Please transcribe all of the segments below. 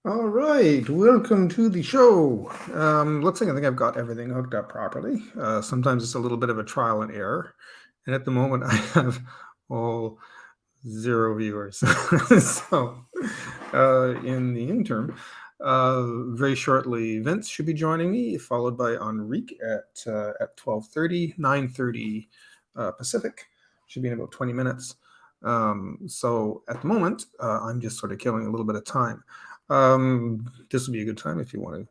All right, welcome to the show. Looks like I think I've got everything hooked up properly. Sometimes it's a little bit of a trial and error, and at the moment I have all 0 viewers. So, in the interim, very shortly, Vince should be joining me, followed by Enrique at 12:30, 9:30 Pacific. Should be in about 20 minutes. So at the moment, I'm just sort of killing a little bit of time. This will be a good time if you want to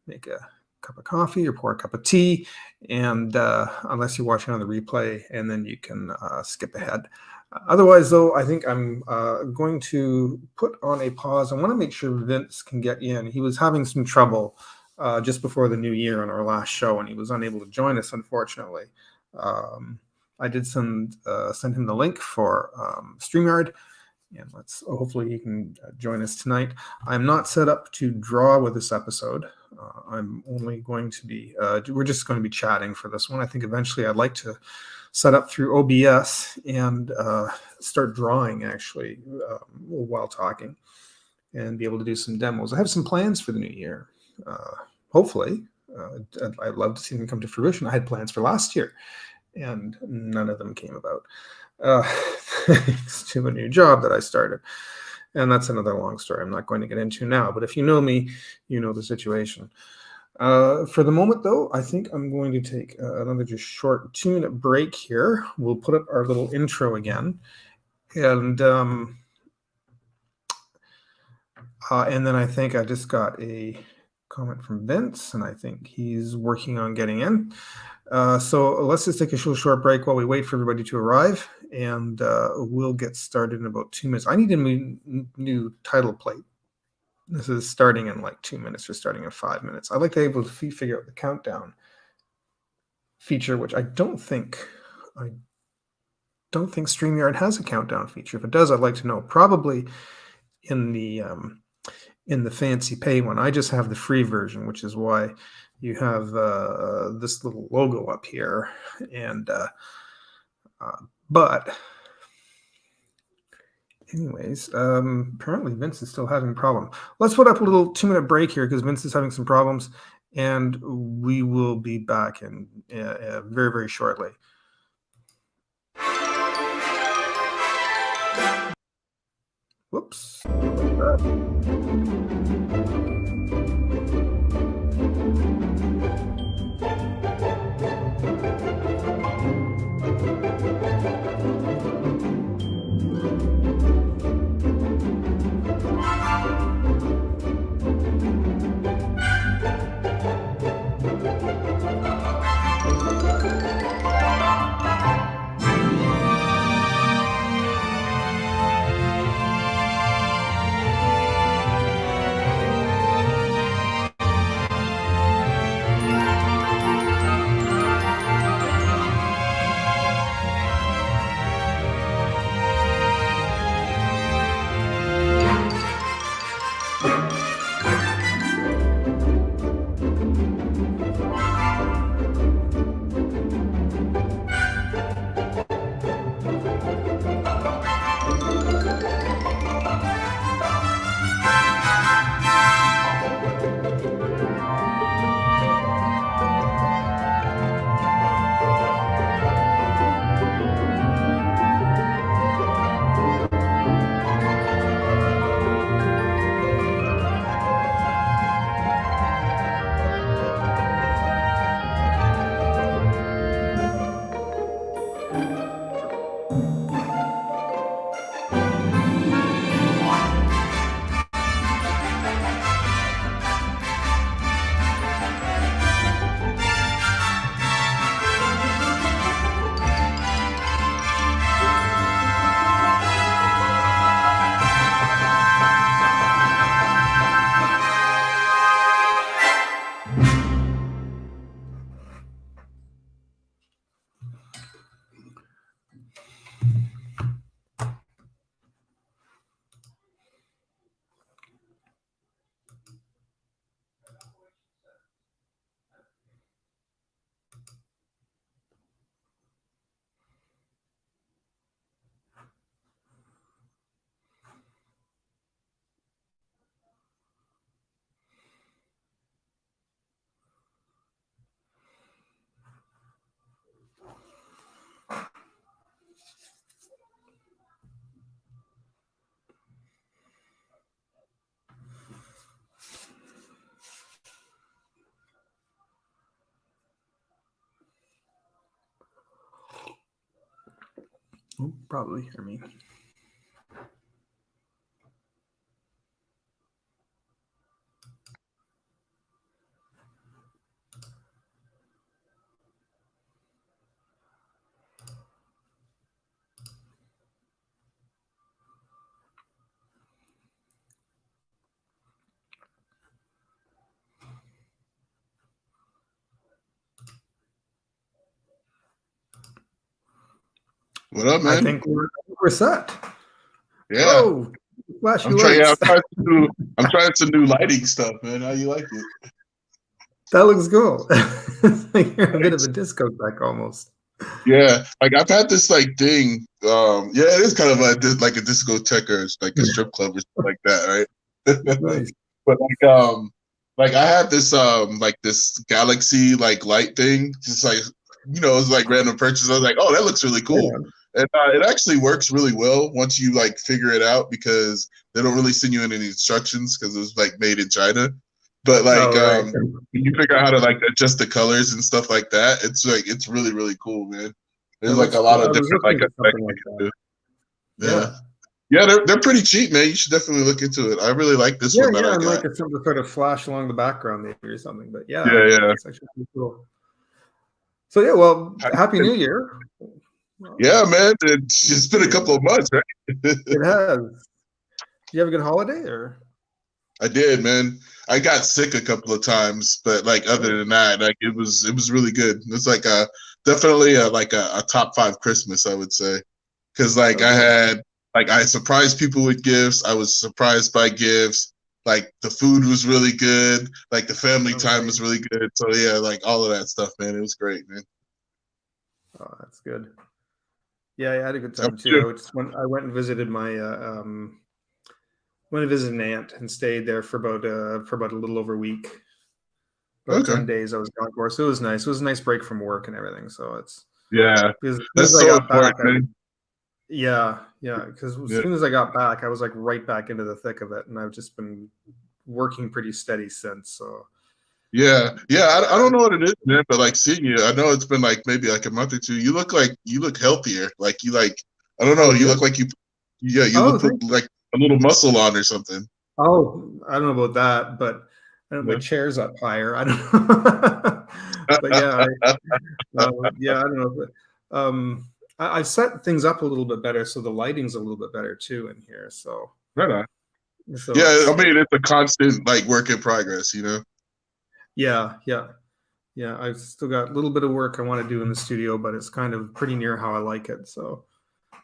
make a cup of coffee or pour a cup of tea, and unless you're watching on the replay, and then you can skip ahead. Otherwise, though, I think I'm going to put on a pause. I want to make sure Vince can get in. He was having some trouble just before the new year on our last show, and he was unable to join us, unfortunately. I did send him the link for StreamYard, and hopefully he can join us tonight. I'm not set up to draw with this episode. I'm only going to be, we're just going to be chatting for this one. I think eventually I'd like to set up through OBS and start drawing actually while talking and be able to do some demos. I have some plans for the new year. Hopefully, I'd love to see them come to fruition. I had plans for last year, and none of them came about. Thanks to a new job that I started. And that's another long story I'm not going to get into now. But if you know me, you know the situation. For the moment, though, I think I'm going to take another just short 2-minute break here. We'll put up our little intro again. And then I think I just got a comment from Vince, and I think he's working on getting in. So let's just take a short break while we wait for everybody to arrive, and we'll get started in about 2 minutes. I need a new title plate. This is starting in like 2 minutes or starting in 5 minutes. I'd like to be able to figure out the countdown feature, which I don't think StreamYard has a countdown feature. If it does, I'd like to know. Probably in the fancy pay one. I just have the free version, which is why you have this little logo up here. And but anyways, apparently Vince is still having a problem. Let's put up a little 2-minute break here because Vince is having some problems, and we will be back in very, very shortly. Whoops. probably hear me. What up, I man? think we're set. Yeah, Oh, flashy I'm trying. Yeah, lights. I'm trying some new lighting stuff, man. How you like it? That looks cool. It's like you're a bit of a disco tech almost. Yeah, like I've had this like thing. Yeah, it is kind of like a discotheque or like a strip club or something like that, right? Nice. But like I had this like this galaxy like light thing, just like it's like random purchase. I was like, oh, that looks really Yeah. cool, and it actually works really well once you like figure it out because they don't really send you in any instructions because it was like made in China. But like Oh, right. when you figure out how to like adjust the colors and stuff like that, it's really really cool, man. That There's like looks a cool. lot I of was different looking like for effects something you like can that. do. Yeah. Yeah. Yeah, they're pretty cheap, man. You should definitely look into it. I really like this Yeah, one that yeah, I and like got. it's something to sort of flash along the background maybe or something. But yeah, Yeah, yeah. that's actually pretty cool. So yeah, well, Happy New Year. Well, Yeah, man. It's been a couple of months, right? it has. Do you have a good holiday or? I did, man. I got sick a couple of times, but like other Oh, than that, like it was really good. It's like definitely a top 5 Christmas, I would say. Because like oh, good. I surprised people with gifts. I was surprised by gifts. Like the food was really good. Like the family Oh, time nice. was really good. So yeah, like all of that stuff, man. It was great, man. Oh, that's good. Yeah, I had a good How time about you? too. I went and visited my went to visit an aunt and stayed there for about a little over a week. About Okay. 10 days I was gone for. So it was nice. It was a nice break from work and everything. So it's Yeah, because as soon as that's I so got back, important, man. yeah, because as Yeah. soon as I got back, I was like right back into the thick of it, and I've just been working pretty steady since. So Yeah, yeah. I don't yeah, know what it is, man, but like seeing you, I know it's been like maybe like a month or two. You look healthier. Like you like I don't know. oh You look good. like yeah, you Oh, look thank you. like a little muscle on or something. Oh, I don't know about that, but I don't know, my Yeah. chair's up higher. I don't know. But yeah, I don't know. But I set things up a little bit better, so the lighting's a little bit better too in here. Right on. So Yeah, I it's mean it's a constant like work in progress, you know. yeah, yeah. Yeah, I've still got a little bit of work I want to do in the studio, but it's kind of pretty near how I like it. So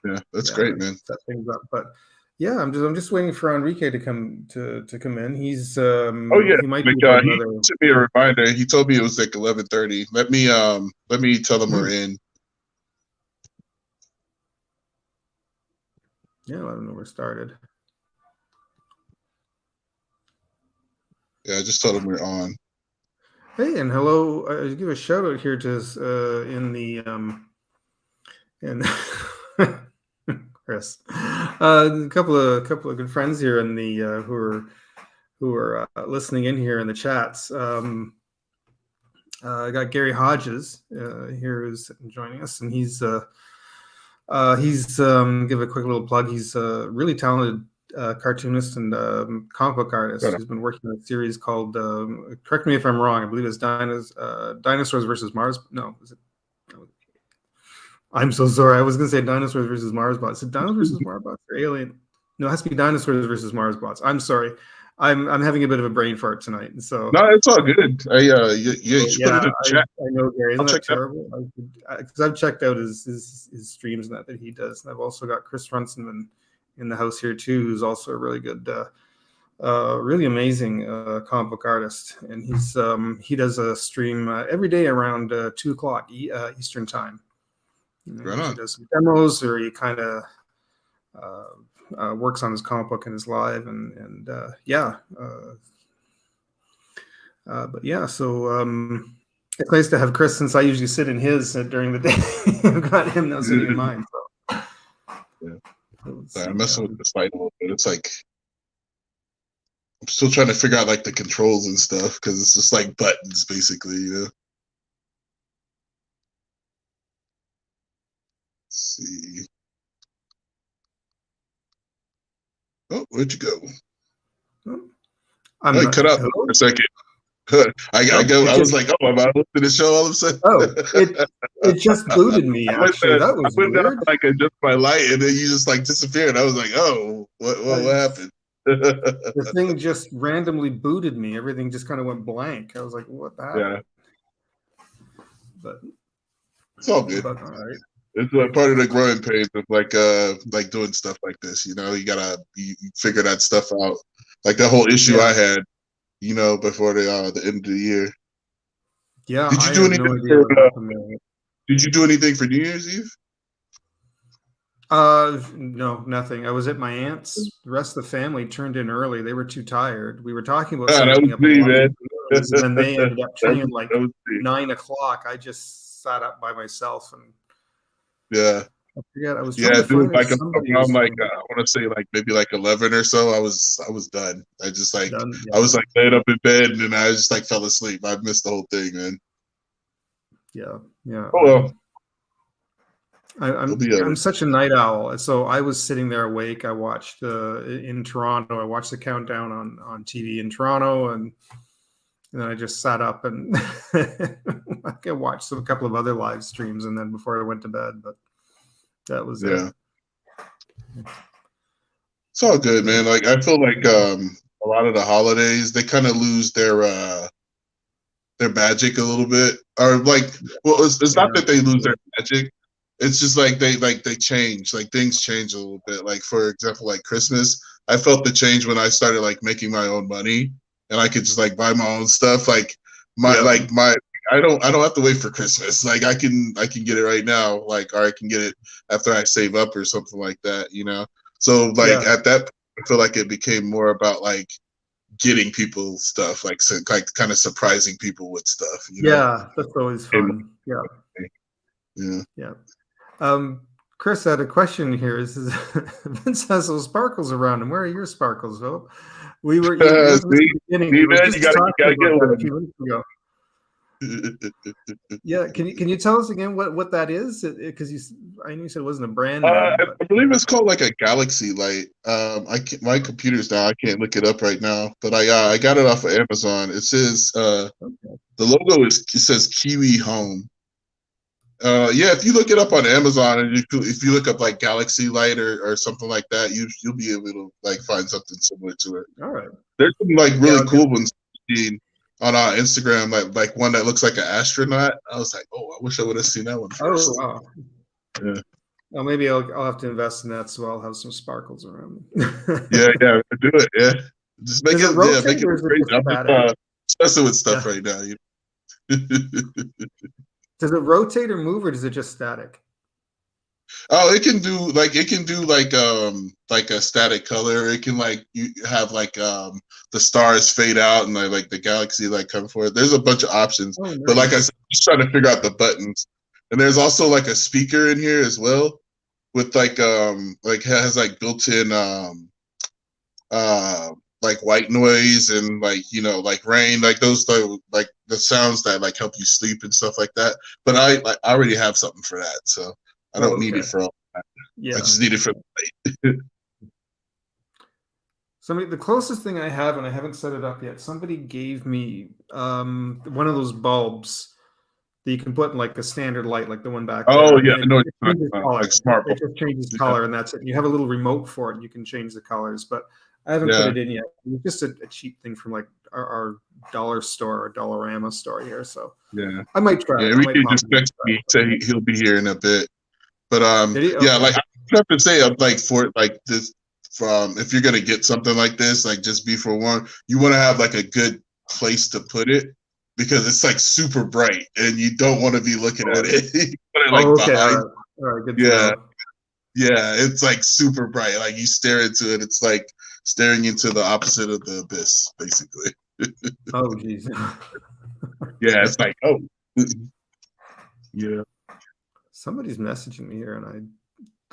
Yeah, that's yeah, I'm great, gonna man. set things up. But yeah, I'm just waiting for Enrique to come in. Oh yeah, He might like be about he another. sent me a reminder. He told me it was like 11:30. Let me tell him we're Hmm, in. yeah, I don't know where started. Yeah, I just told him we're on. Hey, and hello. Give a shout out here to in the in Chris. A couple of good friends here in the who are listening in here in the chats. I got Gary Hodges here who's joining us, and he's give a quick little plug. He's a really talented cartoonist and comic book artist Right on. who's been working on a series called. Correct me if I'm wrong. I believe it's Dinosaurs versus Mars. No, is it? I'm so sorry. I was going to say Dinosaurs versus Mars bots. Is it Dinosaurs versus Mars bots or Alien? No, it has to be Dinosaurs versus Mars bots. I'm sorry. I'm having a bit of a brain fart tonight. So No, it's all good. Yeah, you should put yeah, it in the chat. I know, Gary. I'll Isn't that check that. terrible? Because I've checked out his streams and that he does. And I've also got Chris Runson in the house here too, who's also a really good, really amazing comic book artist. And he does a stream every day around 2 o'clock Eastern time. He Right usually on. does some demos, or he kind of works on his comic book in his live, and yeah. But yeah, so it's nice to have Chris since I usually sit in his during the day. I've got him now sitting in mine. Yeah. So let's Sorry, see. I'm messing with the site a little bit. It's like I'm still trying to figure out like the controls and stuff because it's just like buttons basically, you know. Let's see. Oh, where'd you go? I'm Oh, you not. cut out Hello? for a second. I No, go. it I was just. like, oh, am I listening to the show all of a sudden? Oh, it just booted me. Actually, that I was went down weird. to like adjust my light, and then you just like disappeared. I was like, oh, what I, happened? the thing just randomly booted me. Everything just kind of went blank. I was like, what happened? Yeah, But it's all good. all right. It's like part of the growing pains of like doing stuff like this. You know, you figure that stuff out. Like that whole issue Yeah. I had, before the end of the year. Yeah, Did you I do have no anything idea for what happened there. Did you do anything for New Year's Eve? No, nothing. I was at my aunt's. The rest of the family turned in early. They were too tired. We were talking about Ah, that was staying up and me, watching man. videos, and then they ended up turning in like that was me. 9 o'clock. I just sat up by myself, and Yeah. I forget. I was trying Yeah, to it was find if like somebody around was like I want to say like maybe like 11 or so. I was done. I just like done. I Yeah, was like laid up in bed and then I just like fell asleep. I missed the whole thing, man. yeah, yeah. Oh well, it'll I'm be I'm such a night owl. So I was sitting there awake. I watched in Toronto. I watched the countdown on TV in Toronto, and then I just sat up and I watched a couple of other live streams, and then before I went to bed. But that was it. yeah. It's all good, man. Like I feel like a lot of the holidays they kind of lose their magic a little bit, or like, well, it's not that they lose their magic. It's just like they change, like things change a little bit. Like for example, like Christmas, I felt the change when I started like making my own money and I could just like buy my own stuff. Like Yeah. my I don't have to wait for Christmas. Like I can get it right now. Like or I can get it after I save up or something like that. So like Yeah. at that point, I feel like it became more about like getting people stuff, like kind of surprising people with stuff. Yeah, that's always And, fun. Yeah. yeah. Yeah. Chris, I had a question here. This is Vince has those sparkles around him. Where are your sparkles, Philip? You wasn't at See, the beginning. see, We were man, just you gotta talking get about that a one. few minutes ago. Yeah, can you tell us again what that is? Because I knew you said it wasn't a brand name, but I believe it's called like a galaxy light. My computer's down. I can't look it up right now, but I got it off of Amazon. It says okay. the logo it says Kiwi Home. Yeah, if you look it up on Amazon and if you look up like Galaxy Light or something like that, you'll be able to like find something similar to it. All right. There's some like Yeah, really cool ones seen on Instagram, like one that looks like an astronaut. I was like, oh, I wish I would have seen that one first. Oh wow. Yeah. Well, maybe I'll have to invest in that, so I'll have some sparkles around me. Yeah, do it. Yeah, just make Does it it. Yeah, rotate make it or is it crazy. just I'm static? just messing with stuff Yeah. right now. Does it rotate or move, or is it just static? Oh, it can do like a static color. It can like you have like the stars fade out and like the galaxy like come forward. There's a bunch of options, Oh, but like I nice. said, I'm just trying to figure out the buttons. And there's also like a speaker in here as well with like has like built-in uh like white noise and like like rain, like those like the sounds that like help you sleep and stuff like that. But I already have something for that, so I don't need it for all that. Yeah. I just need it for the light. The closest thing I have, and I haven't set it up yet, somebody gave me one of those bulbs that you can put in like a standard light, like the one back there. Oh yeah, And I know what it you're changes talking about, color. like smart It bulb. just changes Yeah. color, and that's it. You have a little remote for it, and you can change the colors. But I haven't put Yeah. it in yet. It's just a cheap thing from like our dollar store or Dollarama store here. So Yeah, I might try it. I Enrique might just possibly texted try me, say he'll be here in a bit. But it. Did he? yeah, Okay. like I have to say, I'm like for like this from if you're gonna get something like this, like just be forewarned, you want to have like a good place to put it because it's like super bright and you don't want to be looking at it. You put it like Okay. behind. All right. Good to Yeah, know. yeah, it's like super bright. Like you stare into it, it's like staring into the opposite of the abyss, basically. Oh, geez. Yeah, it's like oh, yeah. Somebody's messaging me here, and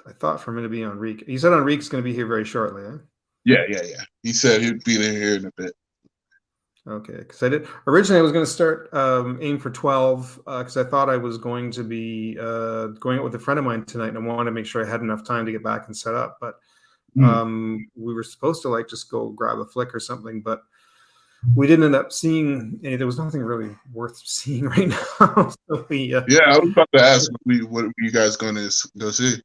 I thought for a minute to be Enrique. You said Enrique's going to be here very shortly, eh? Yeah. He said he'd be there here in a bit. Okay, because originally I was going to start aim for 12 because I thought I was going to be going out with a friend of mine tonight, and I wanted to make sure I had enough time to get back and set up. But We were supposed to like just go grab a flick or something, but we didn't end up seeing any. There was nothing really worth seeing right now. So we, yeah, I was about to ask, what were you guys going to go see?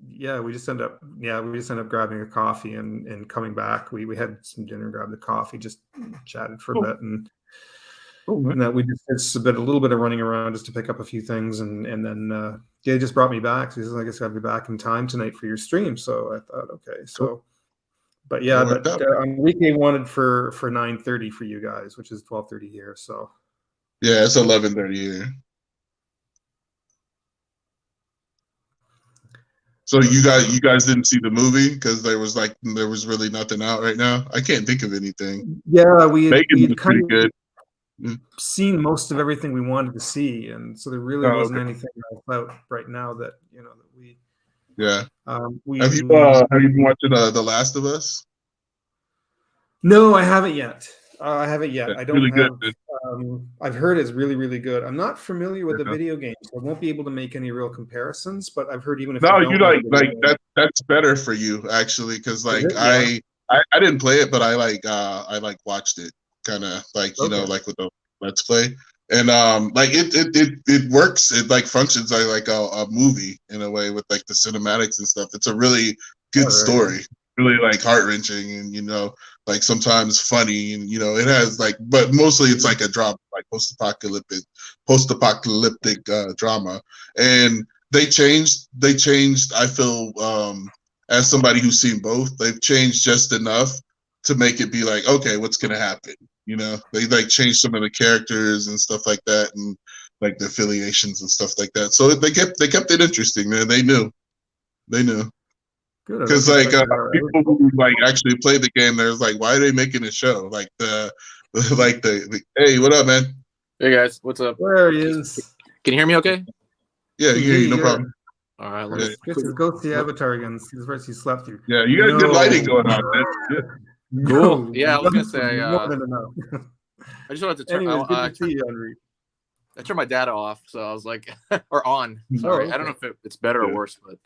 Yeah, we just ended up grabbing a coffee and coming back. We had some dinner, grabbed the coffee, just chatted for a bit, and that we just did a little bit of running around just to pick up a few things, and then Gay just brought me back. So he says, I guess I'll be back in time tonight for your stream. So I thought, okay, so. But yeah, on weekday wanted for 9:30 for you guys, which is 12:30 here. So yeah, it's 11:30 here. So you guys didn't see the movie because there was really nothing out right now. I can't think of anything. Yeah, we had pretty good. Seen most of everything we wanted to see, and so there really wasn't anything out right now that that we. Yeah. Have you been watching The Last of Us? No, I haven't yet. Yeah, I don't really have. Good. I've heard it's really, really good. I'm not familiar with the video game, so I won't be able to make any real comparisons. But I've heard even if that's better for you actually, because I didn't play it, but I watched it, kind of like with the Let's Play, and it works. It functions like a movie in a way with the cinematics and stuff. It's a really good story, really heart wrenching, and sometimes funny, and it has but mostly it's a drama, post-apocalyptic drama. And they changed. I feel, as somebody who's seen both, they've changed just enough to make it be okay, what's gonna happen? They changed some of the characters and stuff like that, and the affiliations and stuff like that. So they kept it interesting, man. They knew. Because people who actually play the game, there's why are they making a show? The hey, what up, man? Hey guys, what's up? There he is. Can you hear me okay? Yeah, you hear you, no problem. All right, let's go to the avatar again. See the verse he slept through. Yeah, you got good lighting going on, man. Yeah. Cool. Yeah, I was gonna say. I just wanted to turn. Anyways, good to see you, Henry. I turned my data off, so I was or on. Sorry, okay. I don't know if it's better or worse, but.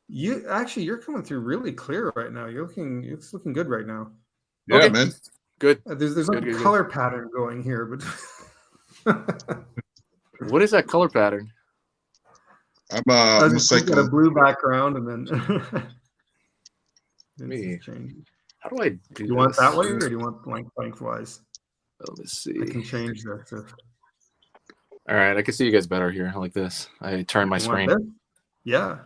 You're coming through really clear right now. It's looking good right now. Yeah, okay. Man. Good. There's no color pattern going here, but what is that color pattern? I'm just got a blue background and then me. How do I do? You want that way, or do you want lengthwise? Let me see. I can change that. All right, I can see you guys better here, like this. I turn my screen. Yeah.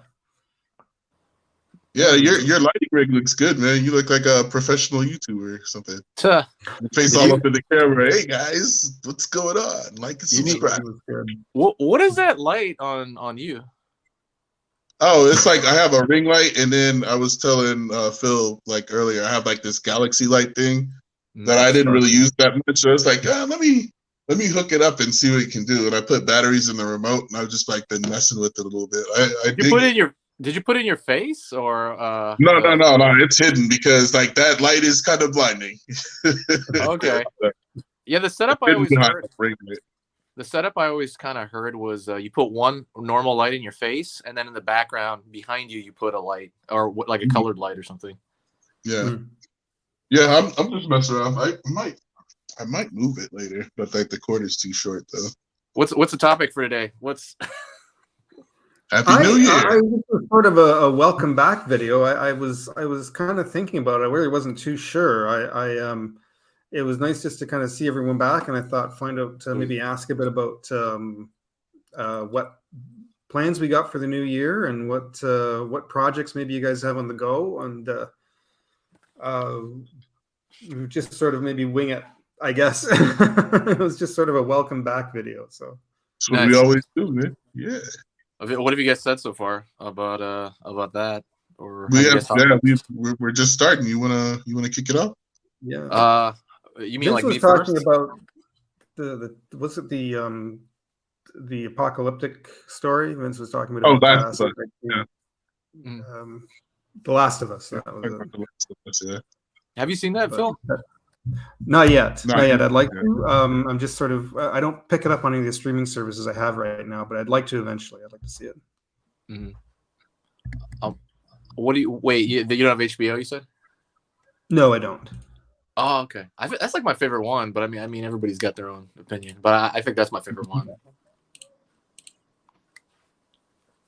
Yeah, your lighting rig looks good, man. You look like a professional YouTuber or something. Your face all up in the camera. Hey guys, what's going on? Like and subscribe. What is that light on you? Oh, it's I have a ring light, and then I was telling Phil earlier, I have this galaxy light thing that I didn't really use that much. So it's let me hook it up and see what it can do. And I put batteries in the remote, and I've just been messing with it a little bit. Did you put it in your face or? No. It's hidden because that light is kind of blinding. Okay. Yeah, the setup I always heard. The setup I always kind of heard was you put one normal light in your face, and then in the background behind you, you put a light or a colored light or something. Yeah. Yeah, I'm just messing around. I might move it later, but the cord is too short though. What's the topic for today? Happy New Year. This was sort of a welcome back video. I was kind of thinking about it. I really wasn't too sure. It was nice just to kind of see everyone back, and I thought find out maybe ask a bit about what plans we got for the new year and what projects maybe you guys have on the go, and just sort of maybe wing it. I guess it was just sort of a welcome back video. So that's what we always do, man. Yeah. What have you guys said so far about that? Or we're just starting. You wanna kick it off? Yeah. You mean Vince was me talking first? About the apocalyptic story? Vince was talking about. Last of Us. Yeah. The Last of Us. That was yeah. Have you seen that, Phil? Not yet. I'd like to. I'm just sort of. I don't pick it up on any of the streaming services I have right now, but I'd like to eventually. I'd like to see it. Mm-hmm. What do you wait? You don't have HBO? You said? No, I don't. Oh, okay. That's like my favorite one, but I mean, everybody's got their own opinion. But I think that's my favorite one.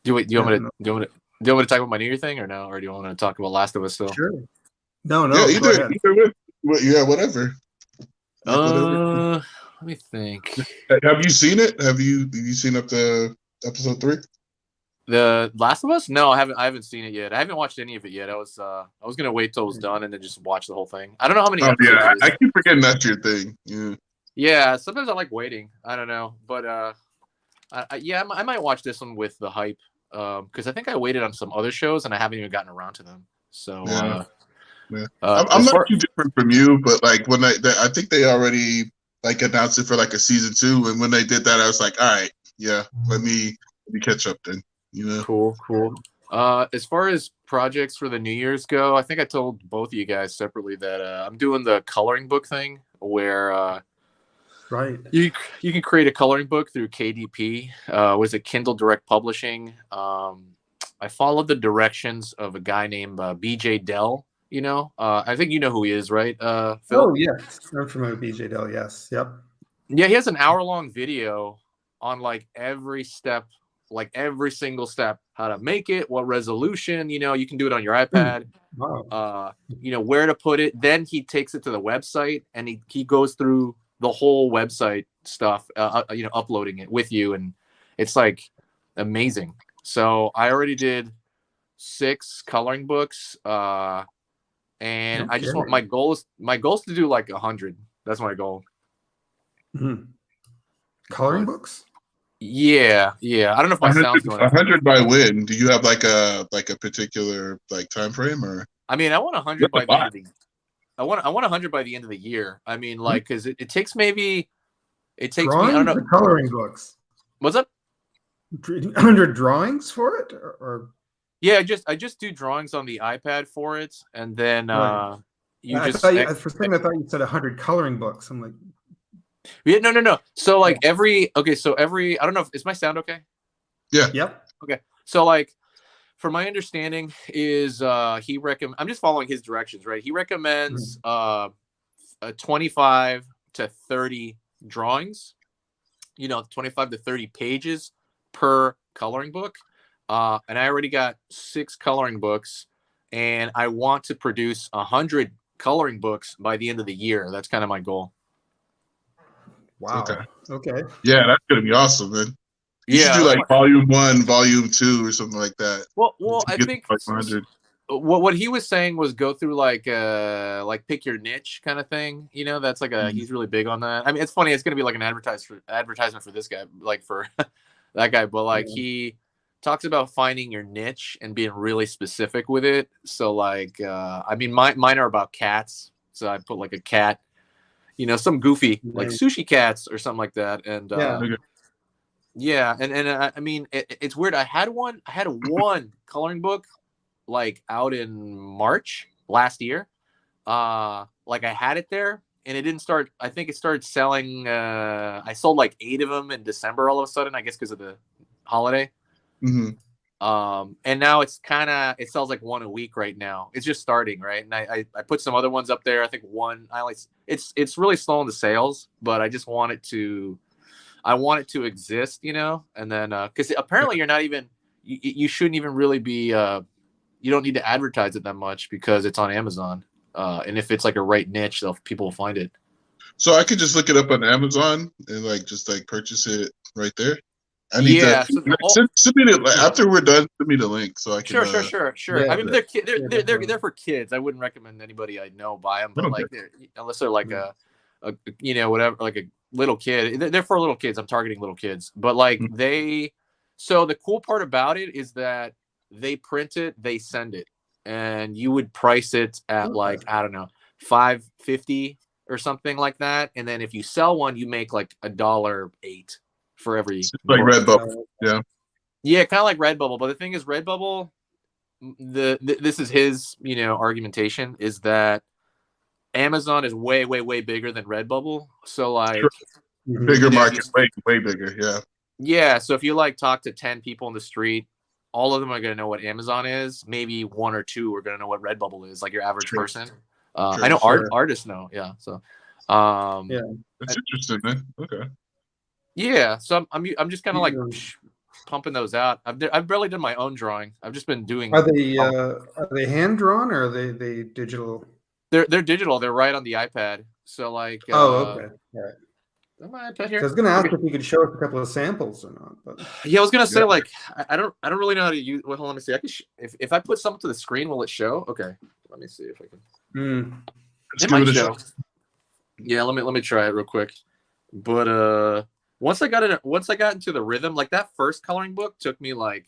Do you want me to talk about my New Year thing or no? Or do you want to talk about Last of Us still? Sure. No. Yeah, Go ahead. either way. Yeah, whatever. Let me think. Have you seen it? Have you seen up to episode 3? The Last of Us? No, I haven't seen it yet. I haven't watched any of it yet. I was gonna wait till it was done and then just watch the whole thing. I don't know how many episodes yeah, it is. I keep forgetting that's your thing. Yeah. Yeah, sometimes I like waiting. I don't know, but I might watch this one with the hype because I think I waited on some other shows and I haven't even gotten around to them. So yeah. I'm not too different from you, but like when I think they already like announced it for like a season 2, and when they did that, I was like, all right, yeah, let me catch up then. You know, cool. As far as projects for the New Year's go, I think I told both of you guys separately that I'm doing the coloring book thing where right, you can create a coloring book through KDP. Was it Kindle Direct Publishing? I followed the directions of a guy named BJ Dell. You know, I think you know who he is, right, Phil? Oh yes, I'm familiar with BJ Dell. Yes, yep. Yeah, he has an hour-long video on like every step, like every single step, how to make it, what resolution. You know, you can do it on your iPad. Wow. You know, where to put it. Then he takes it to the website and he goes through the whole website stuff. You know, uploading it with you, and it's like amazing. So I already did 6 coloring books. And I just want my goal is to do like 100. That's my goal. Mm-hmm. Coloring books? Yeah. I don't know if my sound's going. 100 by when? Do you have like a particular like time frame or? I mean, I want 100 by the end of the. I want 100 by the end of the year. I mean, like, because it takes maybe. It takes drawings me. I don't know. Coloring books. What's up? 100 drawings for it, or? Yeah, I just do drawings on the iPad for it, and then right. I thought you said 100 coloring books. I'm like, yeah, no. So like I don't know. Is my sound okay? Yeah. Yep. Okay. So like, for my understanding is I'm just following his directions, right? He recommends 25 to 30 drawings. You know, 25 to 30 pages per coloring book. And I already got 6 coloring books, and I want to produce 100 coloring books by the end of the year. That's kind of my goal. Wow. Okay. Yeah, that's gonna be awesome, man. You should do like volume 1, volume 2, or something like that. Well, I think like 100. What he was saying was go through like pick your niche kind of thing. You know, that's like he's really big on that. I mean, it's funny. It's gonna be like an advertisement for this guy, like for that guy, but like he talks about finding your niche and being really specific with it. So like, I mean, mine are about cats. So I put like a cat, you know, some goofy like sushi cats or something like that. And I mean, it's weird. I had one coloring book like out in March last year. Like I had it there and it didn't start. I think it started selling. I sold like 8 of them in December all of a sudden, I guess because of the holiday. Mm-hmm. And now it sells like 1 a week right now. It's just starting, right? And I put some other ones up there. I think it's really slow in the sales, but I just want it to exist, you know? And then, cause apparently you're not even, you shouldn't even really be, you don't need to advertise it that much because it's on Amazon. And if it's like a right niche, people will find it. So I could just look it up on Amazon and like, just like purchase it right there. I need to send me after we're done. Send me the link so I can. Sure. Yeah, I mean, they're for kids. I wouldn't recommend anybody I know buy them, but like, unless they're like a you know, whatever, like a little kid. They're for little kids. I'm targeting little kids, but like so the cool part about it is that they print it, they send it, and you would price it at like I don't know, $5.50 or something like that, and then if you sell one, you make like $1.08. For every like Redbubble, kind of like Redbubble. But the thing is, Redbubble, this is his, you know, argumentation is that Amazon is way bigger than Redbubble. So like bigger market, way bigger, yeah. Yeah, so if you like talk to 10 people in the street, all of them are going to know what Amazon is. Maybe one or two are going to know what Redbubble is, like your average person. I know artists know. Yeah. So, yeah, that's interesting, man. Okay. Yeah. So I'm just kind of like pumping those out. I've barely done my own drawing. I've just been doing. Are they hand drawn or are they digital? They're digital. They're right on the iPad. So like. Okay. All right. My iPad here. So I was going to ask if you could show us a couple of samples or not. But yeah, I was going to say like I don't really know how to use. Well, hold on, let me see. I can if I put something to the screen, will it show? Okay. Let me see if I can. It might show. Yeah, let me try it real quick. But once I got into the rhythm, like that first coloring book took me like,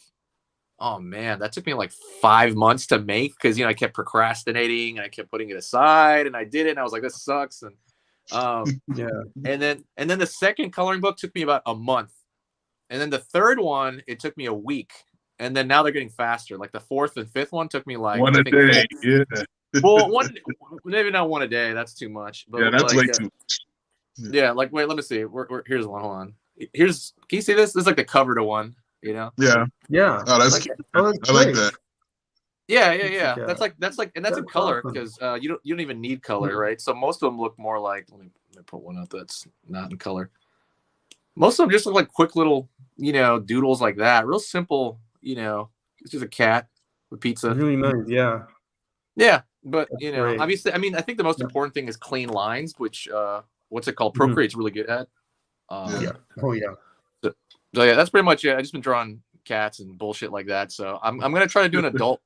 oh man, that took me like 5 months to make because I kept procrastinating and I kept putting it aside and I did it and I was like, this sucks. And yeah. And then the second coloring book took me about a month. And then the third one, it took me a week. And then now they're getting faster. Like the fourth and fifth one took me like one a day. Yeah. Well, maybe not one a day. That's too much. But yeah, that's like, way too much. Yeah, like wait, let me see. Here's one. Hold on. Can you see this? This is like the cover to one. Yeah. Yeah. Oh, that's cute. I like that. Yeah. That's in color awesome. because you don't even need color, right? So most of them look more like. Let me put one up that's not in color. Most of them just look like quick little doodles like that. Real simple. It's just a cat with pizza. Really nice. Yeah. Yeah, but That's great. obviously, I mean, I think the most important thing is clean lines, which what's it called? Procreate's really good at. Yeah. Oh yeah. So yeah, that's pretty much it. I just been drawing cats and bullshit like that. So I'm gonna try to do an adult.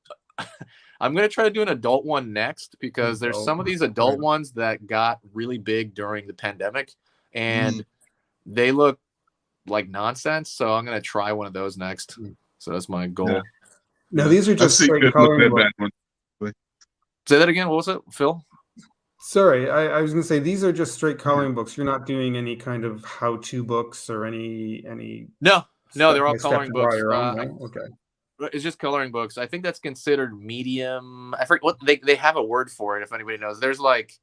I'm gonna try to do an adult one next because there's some of these adult ones that got really big during the pandemic, and they look like nonsense. So I'm gonna try one of those next. So that's my goal. Yeah. Now these are just straight coloring books. Say that again. What was it, Phil? Sorry, I was going to say these are just straight coloring books. You're not doing any kind of how-to books or any. No, they're all coloring books. Okay. It's just coloring books. I think that's considered medium. I forget what they have a word for it. If anybody knows, there's like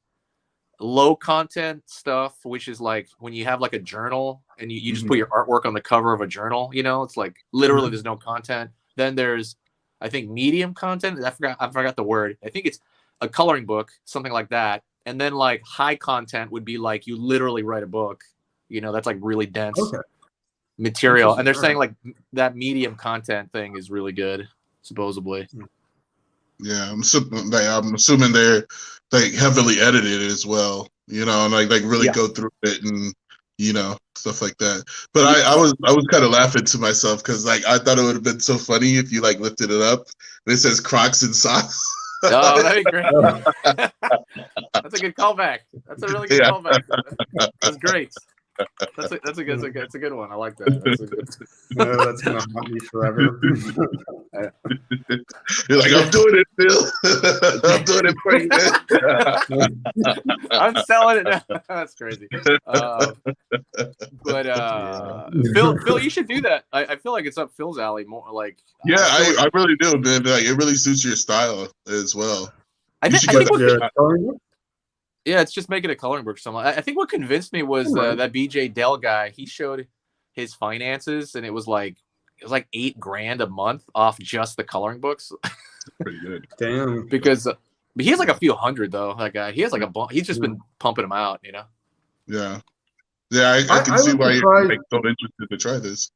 low content stuff, which is like when you have like a journal and you just put your artwork on the cover of a journal. It's like literally there's no content. Then there's, I think, medium content. I forgot the word. I think it's a coloring book, something like that. And then like high content would be like you literally write a book. That's like really dense material. And they're saying like that medium content thing is really good, supposedly. Yeah, I'm assuming they're like heavily edited as well. And like really go through it and stuff like that. But I was kind of laughing to myself because like I thought it would have been so funny if you like lifted it up and it says Crocs and socks. Oh, that'd be great. That's a good callback. That's a really good callback. That's great. That's a good one. I like that. That's gonna haunt me forever. You're like, I'm doing it, Phil. I'm doing it for you. I'm selling it now. That's crazy. Phil, you should do that. I feel like it's up Phil's alley more. Like, yeah, I really do, man. Like, it really suits your style as well. Yeah, it's just making a coloring book or something. I think what convinced me was that BJ Dell guy. He showed his finances, and it was like $8,000 a month off just the coloring books. Pretty good. Damn. Because he has like a few hundred though. That guy. He has like he's just been pumping them out. Yeah. Yeah, I can see why you're so interested to try this.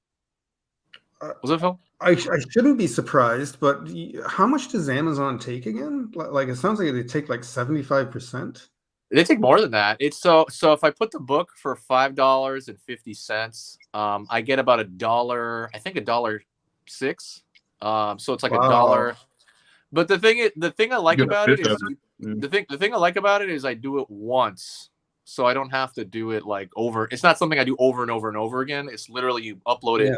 Was it Phil? I shouldn't be surprised, but how much does Amazon take again? Like it sounds like they take like 75%. They take more than that. It's so if I put the book for $5.50, I get about $1. I think $1.06. So it's like $1. But the thing I like about it is the thing I like about it is I do it once, so I don't have to do it like over. It's not something I do over and over and over again. It's literally you upload it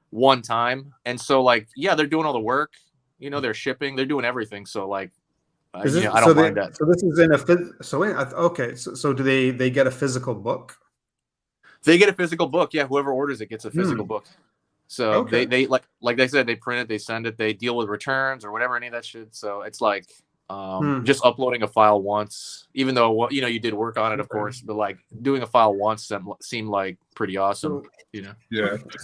one time, and so like they're doing all the work. They're shipping, they're doing everything. So like. I don't mind that. So this is in okay. So do they get a physical book? They get a physical book. Yeah, whoever orders it gets a physical book. So they like they said, they print it, they send it, they deal with returns or whatever, any of that shit. So it's like just uploading a file once, even though you did work on it, of course, but like doing a file once seemed like pretty awesome. Yeah,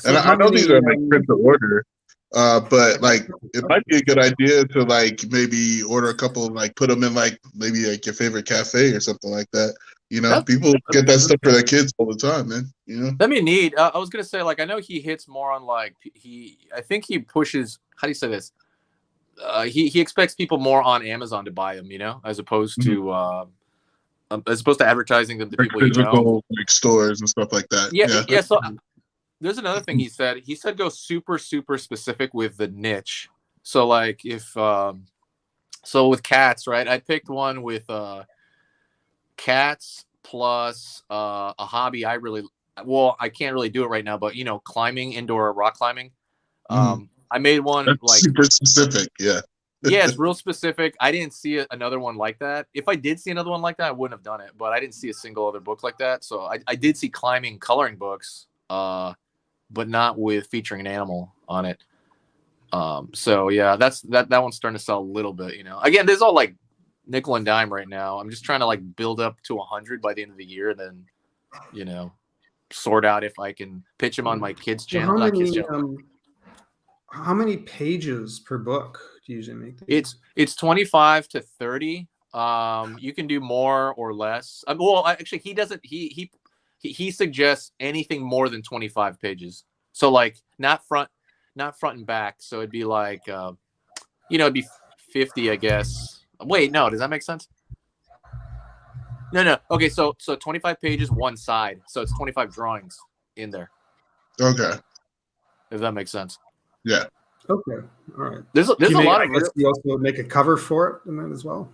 and I know these are like print to order. But like, it might be a good idea to like maybe order a couple, like put them in like maybe like your favorite cafe or something like that. You know, people get that stuff for their kids all the time, man. You know, that'd be neat. I was gonna say, like, I know he hits more on like I think he pushes. How do you say this? He expects people more on Amazon to buy them, you know, as opposed to advertising them to like people you know. like stores and stuff like that. Yeah. So there's another thing he said. He said go super specific with the niche. So like if so with cats, right? I picked one with cats plus a hobby I can't really do it right now, but you know, climbing, indoor rock climbing. I made one. That's like super specific. Yeah, it's real specific. I didn't see another one like that. If I did see another one like that, I wouldn't have done it, but I didn't see a single other book like that. So I did see climbing coloring books, but not with featuring an animal on it. So yeah, that one's starting to sell a little bit, you know. Again, there's all like nickel and dime right now. I'm just trying to like build up to 100 by the end of the year, and then, you know, sort out if I can pitch them on my kids' channel. How many pages per book do you usually make these? It's 25 to 30. You can do more or less. Well, actually, he doesn't. He suggests anything more than 25 pages. So like not front and back. So it'd be like, you know, it'd be 50, I guess. Wait, no, does that make sense? No. Okay, so 25 pages one side. So it's 25 drawings in there. Okay. If that makes sense. Yeah. Okay. All right. There's a lot of. I guess you also make a cover for it in that as well.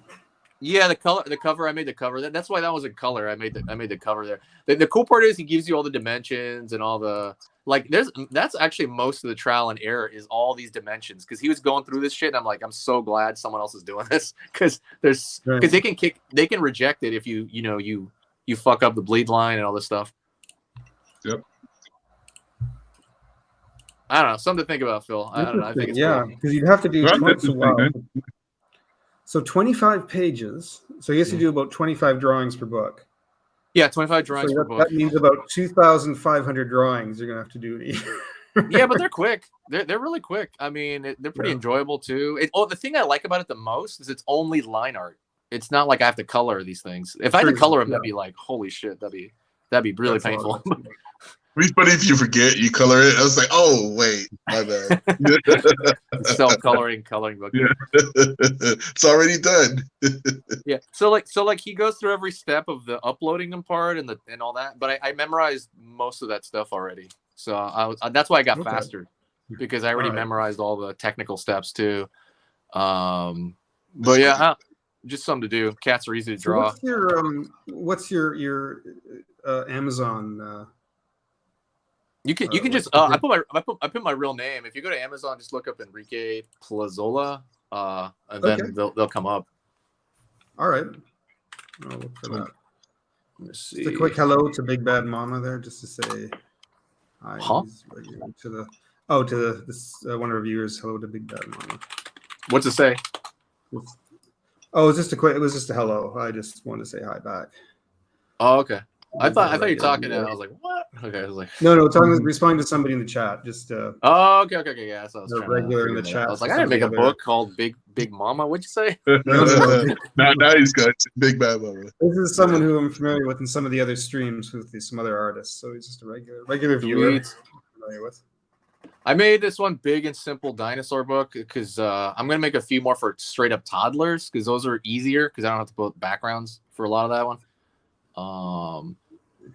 Yeah, the cover. I made the cover. That's why that was in color. I made the cover there. The cool part is he gives you all the dimensions and all the like. That's actually most of the trial and error is all these dimensions because he was going through this shit. And I'm like, I'm so glad someone else is doing this because they can reject it if you fuck up the bleed line and all this stuff. Yep. I don't know. Something to think about, Phil. I don't know. I think it's cool. Because you'd have to do so 25 pages. So I guess you do about 25 drawings per book. Yeah, 25 drawings per book. That means about 2,500 drawings you're gonna have to do. Yeah, but they're quick. They're really quick. I mean, they're pretty enjoyable too. The thing I like about it the most is it's only line art. It's not like I have to color these things. If I had to color them, that'd be like, holy shit, that'd be really painful. But if you forget, you color it. I was like, oh wait, my bad. Self-coloring book. Yeah. It's already done. Yeah. So like he goes through every step of the uploading them part and all that. But I memorized most of that stuff already. So that's why I got faster because I already memorized all the technical steps too. But yeah, just something to do. Cats are easy to draw. What's your Amazon? You can just I put my real name. If you go to Amazon, just look up Enrique Plazola, and then they'll come up. All right, I'll look for that. Let me see. Just a quick hello to Big Bad Mama there, just to say hi. To this one of our viewers. Hello to Big Bad Mama. What's it say? It was just a hello. I just wanted to say hi back. Oh, okay. I thought you were talking, and I was like, "What?" Okay, I was like, "No, responding to somebody in the chat." Just oh, okay, yeah. So I was regular in the chat. I was like, I didn't make a book called Big Mama. What'd you say? No. Now he's got Big Bad Mama. This is someone who I'm familiar with in some of the other streams with some other artists. So he's just a regular viewer. I'm familiar with. I made this one big and simple dinosaur book because I'm gonna make a few more for straight up toddlers because those are easier because I don't have to put backgrounds for a lot of that one.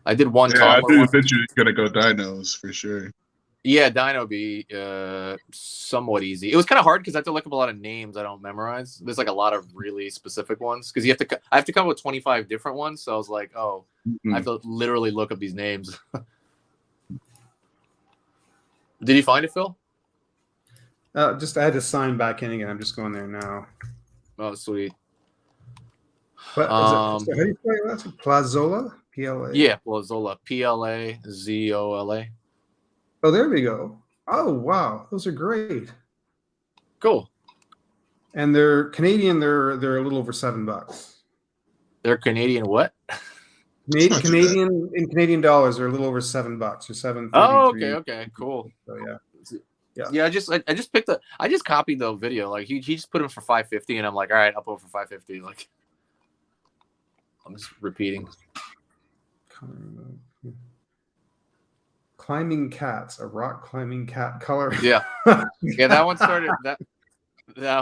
I did one. Yeah, I do think you're gonna go dinos for sure. Yeah, dino be somewhat easy. It was kind of hard because I have to look up a lot of names I don't memorize. There's like a lot of really specific ones because I have to come up with 25 different ones. So I was like, I have to literally look up these names. Did you find it, Phil? I had to sign back in again. I'm just going there now. Oh, sweet. But how do you spell that? Plazola? P-L-A? Yeah, Plazola. Plazola. Oh, there we go. Oh, wow. Those are great. Cool. And they're Canadian. They're a little over $7. They're Canadian what? Canadian in Canadian dollars are a little over $7 or $7. Oh, okay, cool. So yeah. Yeah, I just copied the video. Like he just put him for 550, and I'm like, all right, I'll put him for 550. Like I'm just repeating. Climbing cats, a rock climbing cat color. Yeah, yeah, that one started that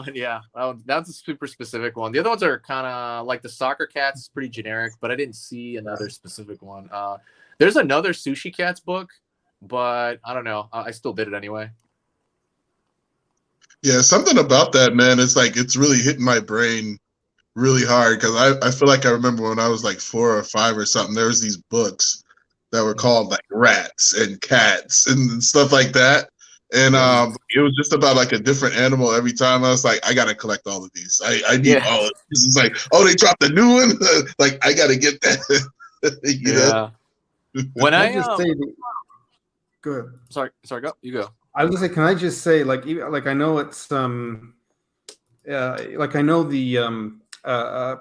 one. Yeah, that's a super specific one. The other ones are kind of like the soccer cats, pretty generic, but I didn't see another specific one. There's another Sushi Cats book, but I don't know. I still did it anyway. Yeah, something about that, man. It's like it's really hitting my brain really hard because I feel like I remember when I was like 4 or 5 or something. There was these books that were called like rats and cats and stuff like that, and it was just about like a different animal every time. I was like, I gotta collect all of these. I need all of these. It's like, oh, they dropped a new one. Like I gotta get that. You know? When I just say, good. Sorry, go. You go. I was gonna say, can I just say, like I know it's like I know the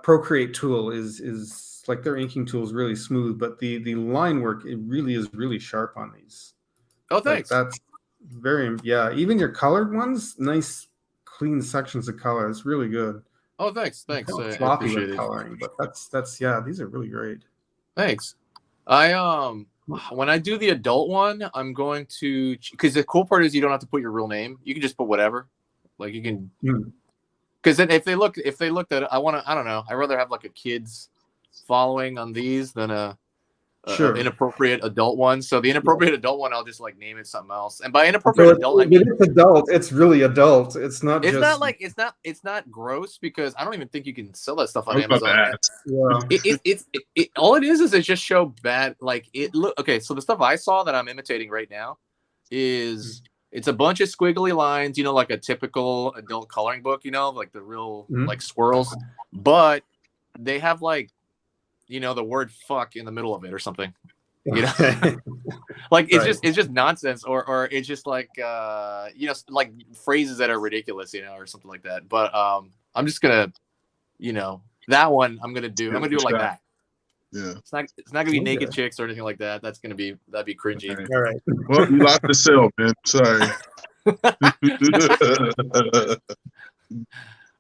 Procreate tool is like their inking tool is really smooth, but the line work, it really is really sharp on these. Oh, thanks. Like that's very, yeah. Even your colored ones, nice clean sections of color. It's really good. Oh, thanks. I appreciate it. Coloring, but that's yeah. These are really great. Thanks. When I do the adult one, I'm going to, because the cool part is you don't have to put your real name. You can just put whatever. Like you can, because then if they looked at it, I don't know. I'd rather have like a kid's following on these than a inappropriate adult one. So the inappropriate adult one, I'll just like name it something else. And by inappropriate adult, I mean it's adult. It's really adult. It's not. It's just... not like it's not gross because I don't even think you can sell that stuff on Amazon. Yeah. All it is it just show bad. Like it look okay. So the stuff I saw that I'm imitating right now is it's a bunch of squiggly lines. You know, like a typical adult coloring book. You know, like the real like swirls, but they have like, you know, the word fuck in the middle of it or something, you know, like it's just nonsense or it's just like, you know, like phrases that are ridiculous, you know, or something like that. But I'm just gonna, you know, that one I'm gonna do it like that. Yeah. It's not gonna be naked chicks or anything like that. That'd be cringy. Okay. All right. Well, you lost the sale, man. Sorry.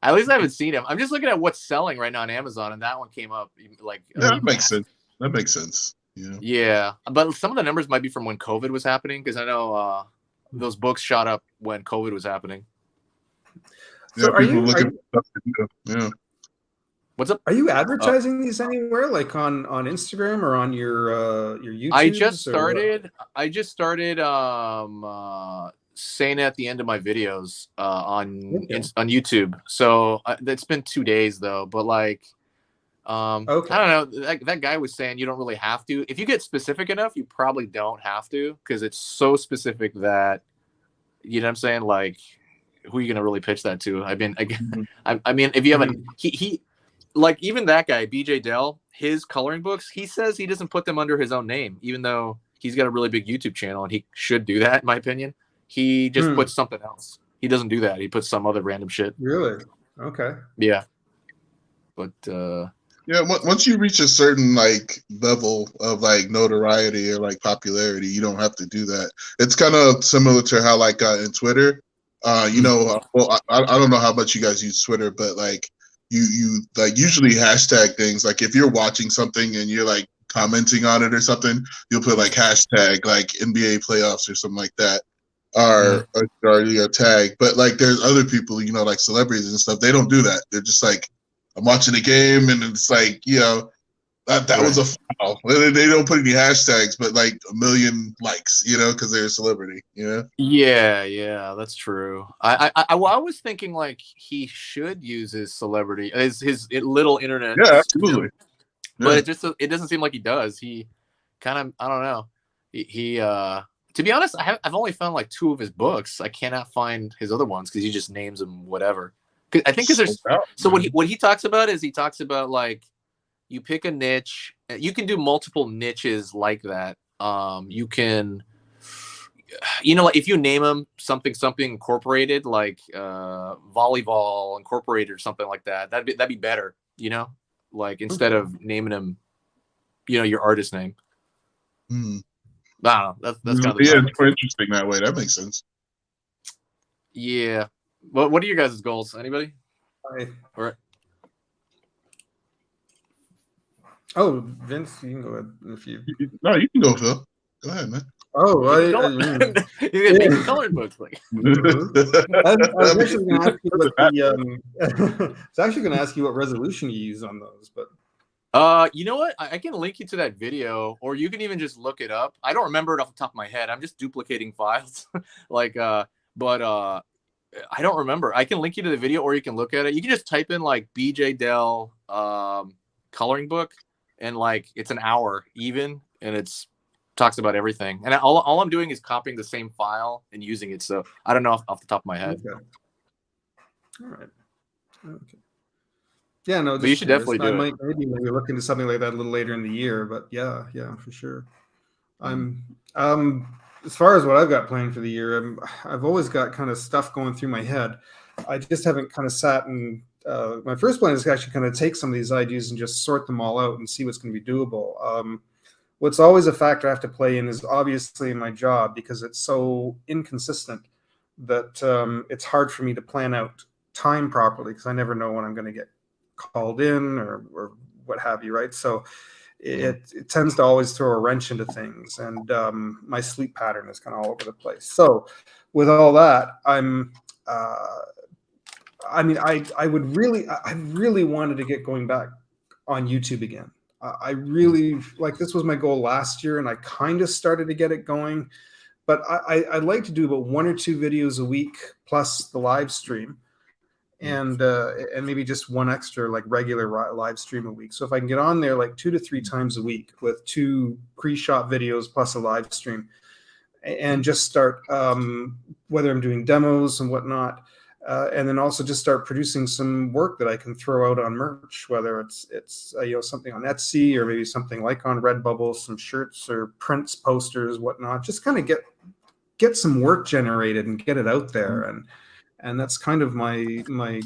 At least I haven't seen him. I'm just looking at what's selling right now on Amazon, and that one came up like. That makes sense. That makes sense. Yeah. Yeah, but some of the numbers might be from when COVID was happening, because I know those books shot up when COVID was happening. So are you looking? Yeah. What's up? Are you advertising these anywhere, like on Instagram or on your YouTube? I just started saying it at the end of my videos on YouTube. So it's been 2 days though, but like I don't know, that guy was saying you don't really have to. If you get specific enough, you probably don't have to, because it's so specific that, you know what I'm saying, like who are you gonna really pitch that to? I mean, if you have he like, even that guy BJ Dell, his coloring books, he says he doesn't put them under his own name, even though he's got a really big YouTube channel and he should do that, in my opinion. He just puts something else. He doesn't do that. He puts some other random shit. Really? Okay. Yeah. But yeah, once you reach a certain like level of like notoriety or like popularity, you don't have to do that. It's kind of similar to how like in Twitter, you know, well, I don't know how much you guys use Twitter, but like you like usually hashtag things. Like if you're watching something and you're like commenting on it or something, you'll put like hashtag like NBA playoffs or something like that. Or your tag. But like there's other people, you know, like celebrities and stuff, they don't do that. They're just like, I'm watching a game and it's like, you know, that was a foul. They don't put any hashtags, but like 1 million likes, you know, because they're a celebrity, you know. Yeah, that's true. I was thinking like he should use his celebrity, his little internet. Yeah, absolutely. But it doesn't seem like he does. He kind of, I don't know. He to be honest, I've only found like 2 of his books. I cannot find his other ones because he just names them whatever. I think because there's what he talks about is, he talks about like, you pick a niche. You can do multiple niches like that. You can, you know, like if you name them something incorporated, like volleyball incorporated or something like that, that'd be better, you know, like instead of naming them, you know, your artist name. I don't know. That's kind of it's quite interesting that way. That makes sense. Yeah. What are your guys' goals? Anybody? Or Oh, Vince, you can go ahead if you. No, you can go, Phil. Go ahead, man. Oh, you can make the coloring books like. I was actually going to ask you what the I was actually going to ask you what resolution you use on those, but You know what? I can link you to that video, or you can even just look it up. I don't remember it off the top of my head. I'm just duplicating files, but I don't remember. I can link you to the video, or you can look at it. You can just type in like BJ Dell coloring book, and like it's an hour even, and it's talks about everything. And all I'm doing is copying the same file and using it. So I don't know off the top of my head. okay. All right. Okay. Yeah, no, but you should definitely do it. Maybe look into something like that a little later in the year, but yeah, for sure. I'm as far as what I've got planned for the year, I've always got kind of stuff going through my head. I just haven't kind of sat and my first plan is to actually kind of take some of these ideas and just sort them all out and see what's going to be doable. What's always a factor I have to play in is obviously my job, because it's so inconsistent that it's hard for me to plan out time properly, because I never know when I'm going to get called in or what have you, right? So it tends to always throw a wrench into things, and my sleep pattern is kind of all over the place. So with all that, I really wanted to get going back on YouTube again. I really, like, this was my goal last year, and I kind of started to get it going, but I'd like to do about 1 or 2 videos a week plus the live stream, and maybe just one extra like regular live stream a week. So if I can get on there like 2 to 3 times a week with 2 pre-shot videos plus a live stream, and just start whether I'm doing demos and whatnot, and then also just start producing some work that I can throw out on merch, whether it's something on Etsy or maybe something like on Redbubble, some shirts or prints, posters, whatnot. Just kind of get some work generated and get it out there, and that's kind of my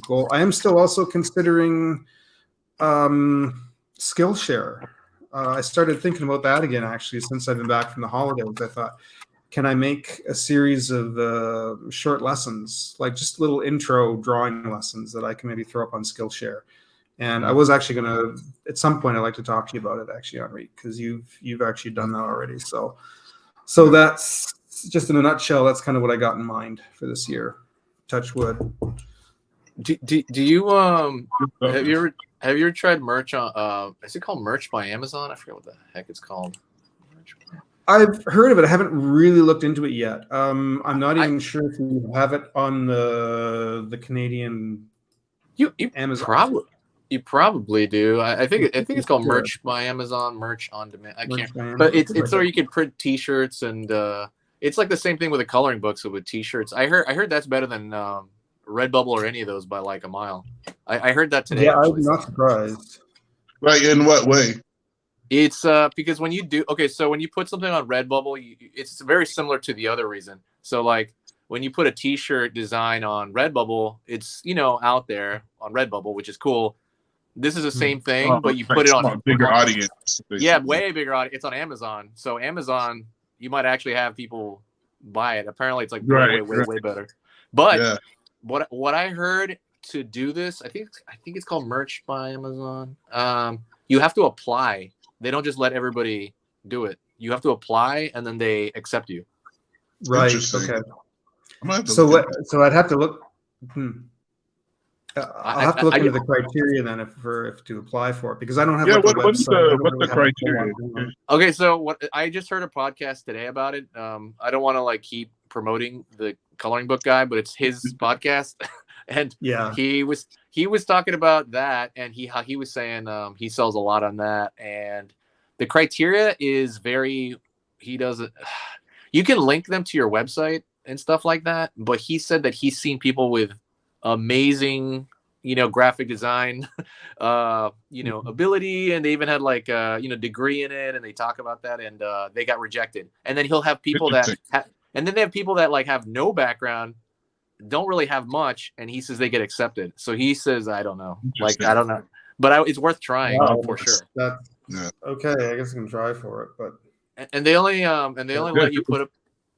goal. I am still also considering Skillshare. I started thinking about that again, actually, since I've been back from the holidays. I thought, can I make a series of short lessons, like just little intro drawing lessons that I can maybe throw up on Skillshare? And I was actually going to, at some point, I'd like to talk to you about it, actually, Henri, because you've actually done that already. So that's just in a nutshell. That's kind of what I got in mind for this year. Touch wood. Do you have you ever tried merch on is it called Merch by Amazon? I forget what the heck it's called. I've heard of it. I haven't really looked into it yet. I'm not even sure if you have it on the Canadian Amazon. You probably do. I think it's called Merch by Amazon, Merch on Demand. I can't, but it's so you can print T-shirts, and it's like the same thing with the coloring books with T-shirts. I heard that's better than Redbubble or any of those by like a mile. I heard that today. Yeah, I'm not surprised. Like, in what way? It's because when you put something on Redbubble, it's very similar to the other reason. So like when you put a T-shirt design on Redbubble, it's out there on Redbubble, which is cool. This is the same thing, but you put it on a bigger audience. Basically. Yeah, way bigger audience. It's on Amazon. So Amazon, you might actually have people buy it. Apparently, it's like way better. But what I heard to do this, I think it's called Merch by Amazon. You have to apply. They don't just let everybody do it. You have to apply, and then they accept you. Right. Okay. So I'd have to look. I'll have to look into the criteria then if to apply for it, because I don't have. What's the criteria? Okay, so I just heard a podcast today about it. I don't want to like keep promoting the coloring book guy, but it's his podcast, and he was talking about that, and he was saying he sells a lot on that, and the criteria is he doesn't. You can link them to your website and stuff like that, but he said that he's seen people with amazing graphic design ability, and they even had like degree in it, and they talk about that, and they got rejected. And then he'll have people and then they have people that like have no background, don't really have much, and he says they get accepted. So he says, I don't know, I don't know, but it's worth trying for sure. Okay, I guess I can try for it, but and they only let you put up.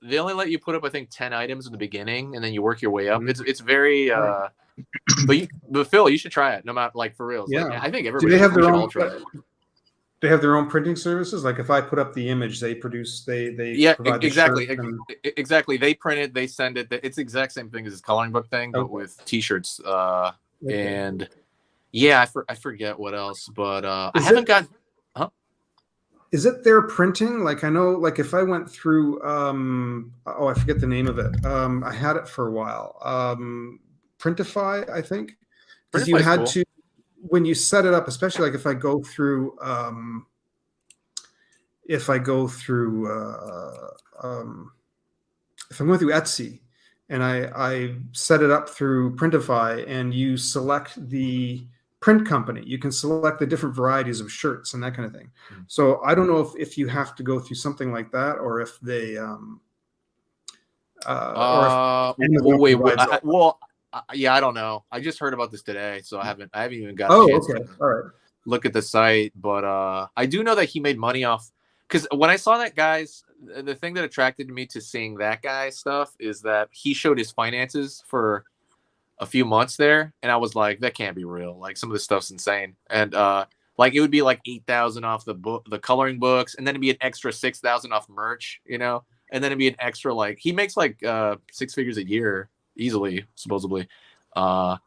they only let you put up, I think, 10 items in the beginning, and then you work your way up. It's very. But Phil, you should try it. No matter, like, for real. Yeah. Like, I think Do everybody they have their should own? all try it. They have their own printing services. Like if I put up the image, they produce. They provide the exactly, shirt and... exactly. They print it, they send it. It's the exact same thing as this coloring book thing, but with T-shirts. And yeah, I forget what else, but I haven't got. Huh? Is it their printing? Like I know, like if I went through, I forget the name of it. I had it for a while. Printify, I think, because you had to, when you set it up, especially like if I go through, if I'm going through Etsy, and I set it up through Printify, and you select the print company, you can select the different varieties of shirts and that kind of thing. So I don't know if you have to go through something like that, or if they yeah, I don't know. I just heard about this today, so I haven't even got a chance to all right. Look at the site. But I do know that he made money off, because when I saw that guy's, the thing that attracted me to seeing that guy's stuff is that he showed his finances for a few months there, and I was like, that can't be real. Like, some of this stuff's insane. And like, it would be like 8,000 off the coloring books, and then it'd be an extra 6,000 off merch, you know, and then it'd be an extra, like, he makes like 6 figures a year easily, supposedly. So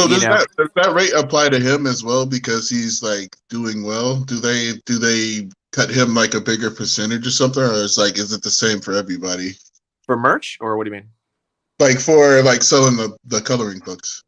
does that rate apply to him as well, because he's like doing well? Do they cut him like a bigger percentage or something, or is it the same for everybody? For merch, or what do you mean? Like for like selling the coloring books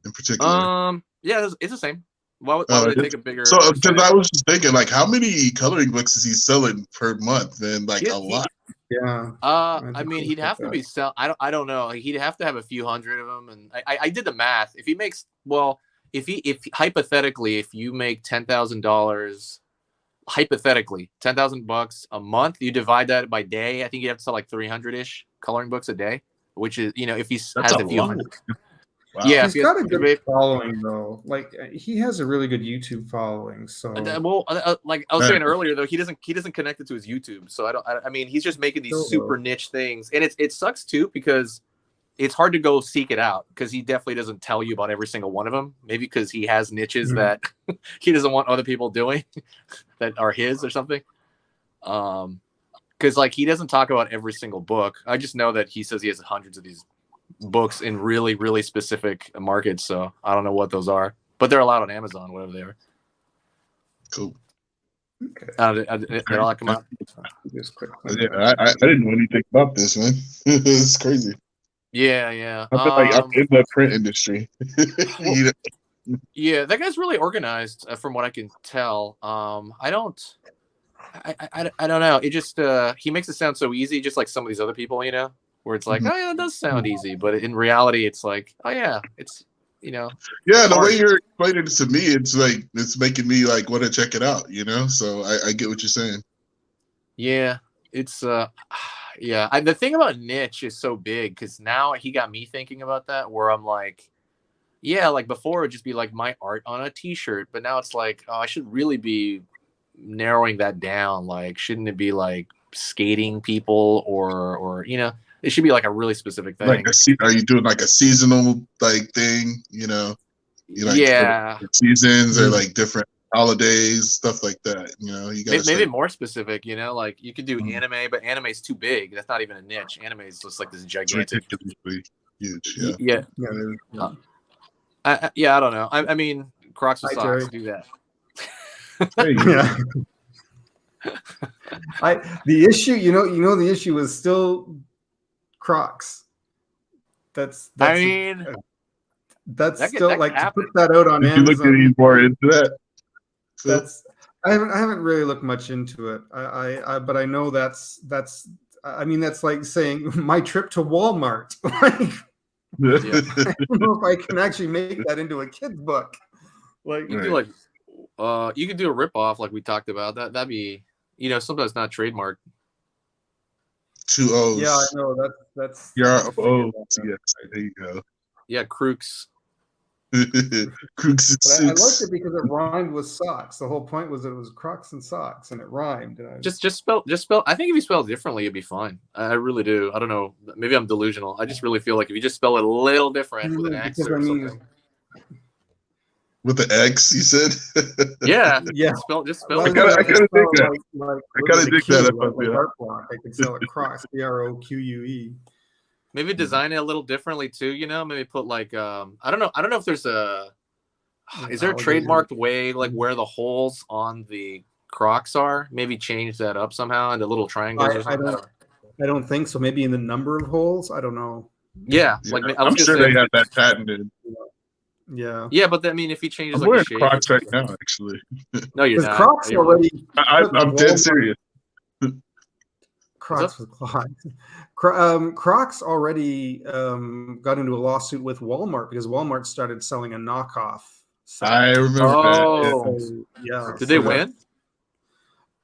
in particular. Yeah, it's the same. Why would they take a bigger? So because I was just thinking, like, how many coloring books is he selling per month? And like a lot. Yeah. I mean, he'd have to be sell. I don't know. He'd have to have a few hundred of them, and I did the math. If he makes, well, if hypothetically, if you make $10,000, hypothetically $10,000 a month, you divide that by day. I think you have to sell like 300-ish coloring books a day, which is, you know, if he has a few hundred. Wow. Yeah, he's got a good following though. Like he has a really good YouTube following. So like I was saying earlier though, he doesn't connect it to his YouTube. So I mean, he's just making these super niche things, and it sucks too, because it's hard to go seek it out, because he definitely doesn't tell you about every single one of them. Maybe because he has niches that he doesn't want other people doing that are his or something. Because like he doesn't talk about every single book. I just know that he says he has hundreds of these books in really, really specific markets. So I don't know what those are, but they're allowed on Amazon, whatever they are. Cool. Okay. They're all come out. Yeah, I didn't know anything about this, man. It's crazy. Yeah. I feel like I'm in the print industry. Yeah, that guy's really organized, from what I can tell. I don't know. It just he makes it sound so easy, just like some of these other people, you know, where it's like, oh yeah, it does sound easy, but in reality, it's like, oh yeah, it's, you know. Yeah, the way you're explaining it to me, it's like it's making me like want to check it out, you know. So I get what you're saying. Yeah, it's yeah. The thing about niche is so big, because now he got me thinking about that, where I'm like, yeah, like before it would just be like my art on a T-shirt, but now it's like, oh, I should really be narrowing that down. Like, shouldn't it be like skating people, or you know, it should be like a really specific thing. Like are you doing like a seasonal like thing? You know, yeah, seasons or like different holidays, stuff like that. You know, you got maybe more specific. You know, like you could do anime, but anime is too big. That's not even a niche. Anime is just like this gigantic, huge. Yeah. I don't know. I mean, Crocs with socks do that. Yeah. The issue, you know, the issue is still Crocs. That's I mean, that's still like to put that out on Amazon. You look any more into that? That's I haven't really looked much into it. But I know that's I mean, that's like saying my trip to Walmart. Like, I don't know if I can actually make that into a kid's book. Like you do, like you could do a ripoff like we talked about. That'd be, you know, sometimes not trademarked. 2 O's. Yeah, I know that's yes, there you go. Yeah, Crooks. Crooks and But I liked Sooks. it because it rhymed with socks. The whole point was that it was Crocs and socks, and it rhymed. And Just spell. I think if you spell it differently, it'd be fine. I really do. I don't know. Maybe I'm delusional. I just really feel like if you just spell it a little different with an X because or something. With the X, you said? Yeah. Yeah. Just spell I it. kind of dig that. Like, I kind of dig that. Like art block. I could sell it Crocs, Croque. Maybe design it a little differently too. You know, maybe put like I don't know. I don't know if there's a. Is there a trademarked way like where the holes on the Crocs are? Maybe change that up somehow into little triangles or something. I don't think so. Maybe in the number of holes. I don't know. Yeah, like I'm sure they have that patented. Yeah. Yeah, but I mean, if he changes, I'm wearing Crocs right now, actually. No, you're not. Crocs already. I'm dead serious. Crocs with Clyde. Crocs already got into a lawsuit with Walmart because Walmart started selling a knockoff set. I remember that. So, yeah. Did they win?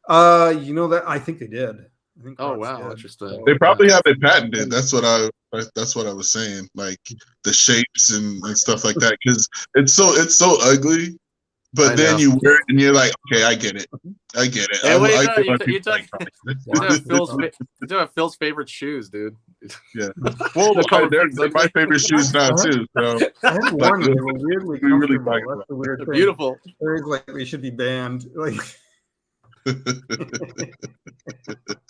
You know that I think they did. I think Crocs wow, interesting. They probably have it patented. That's what I was saying. Like the shapes and stuff like that, because it's so ugly. But then you wear it and you're like, okay, I get it. Hey, you're talking about Phil's favorite shoes, dude. Yeah. Well, they're my favorite shoes now too. So I had worn them. They were weirdly comfortable. That's the weird thing. Beautiful. Very likely should be banned. Like.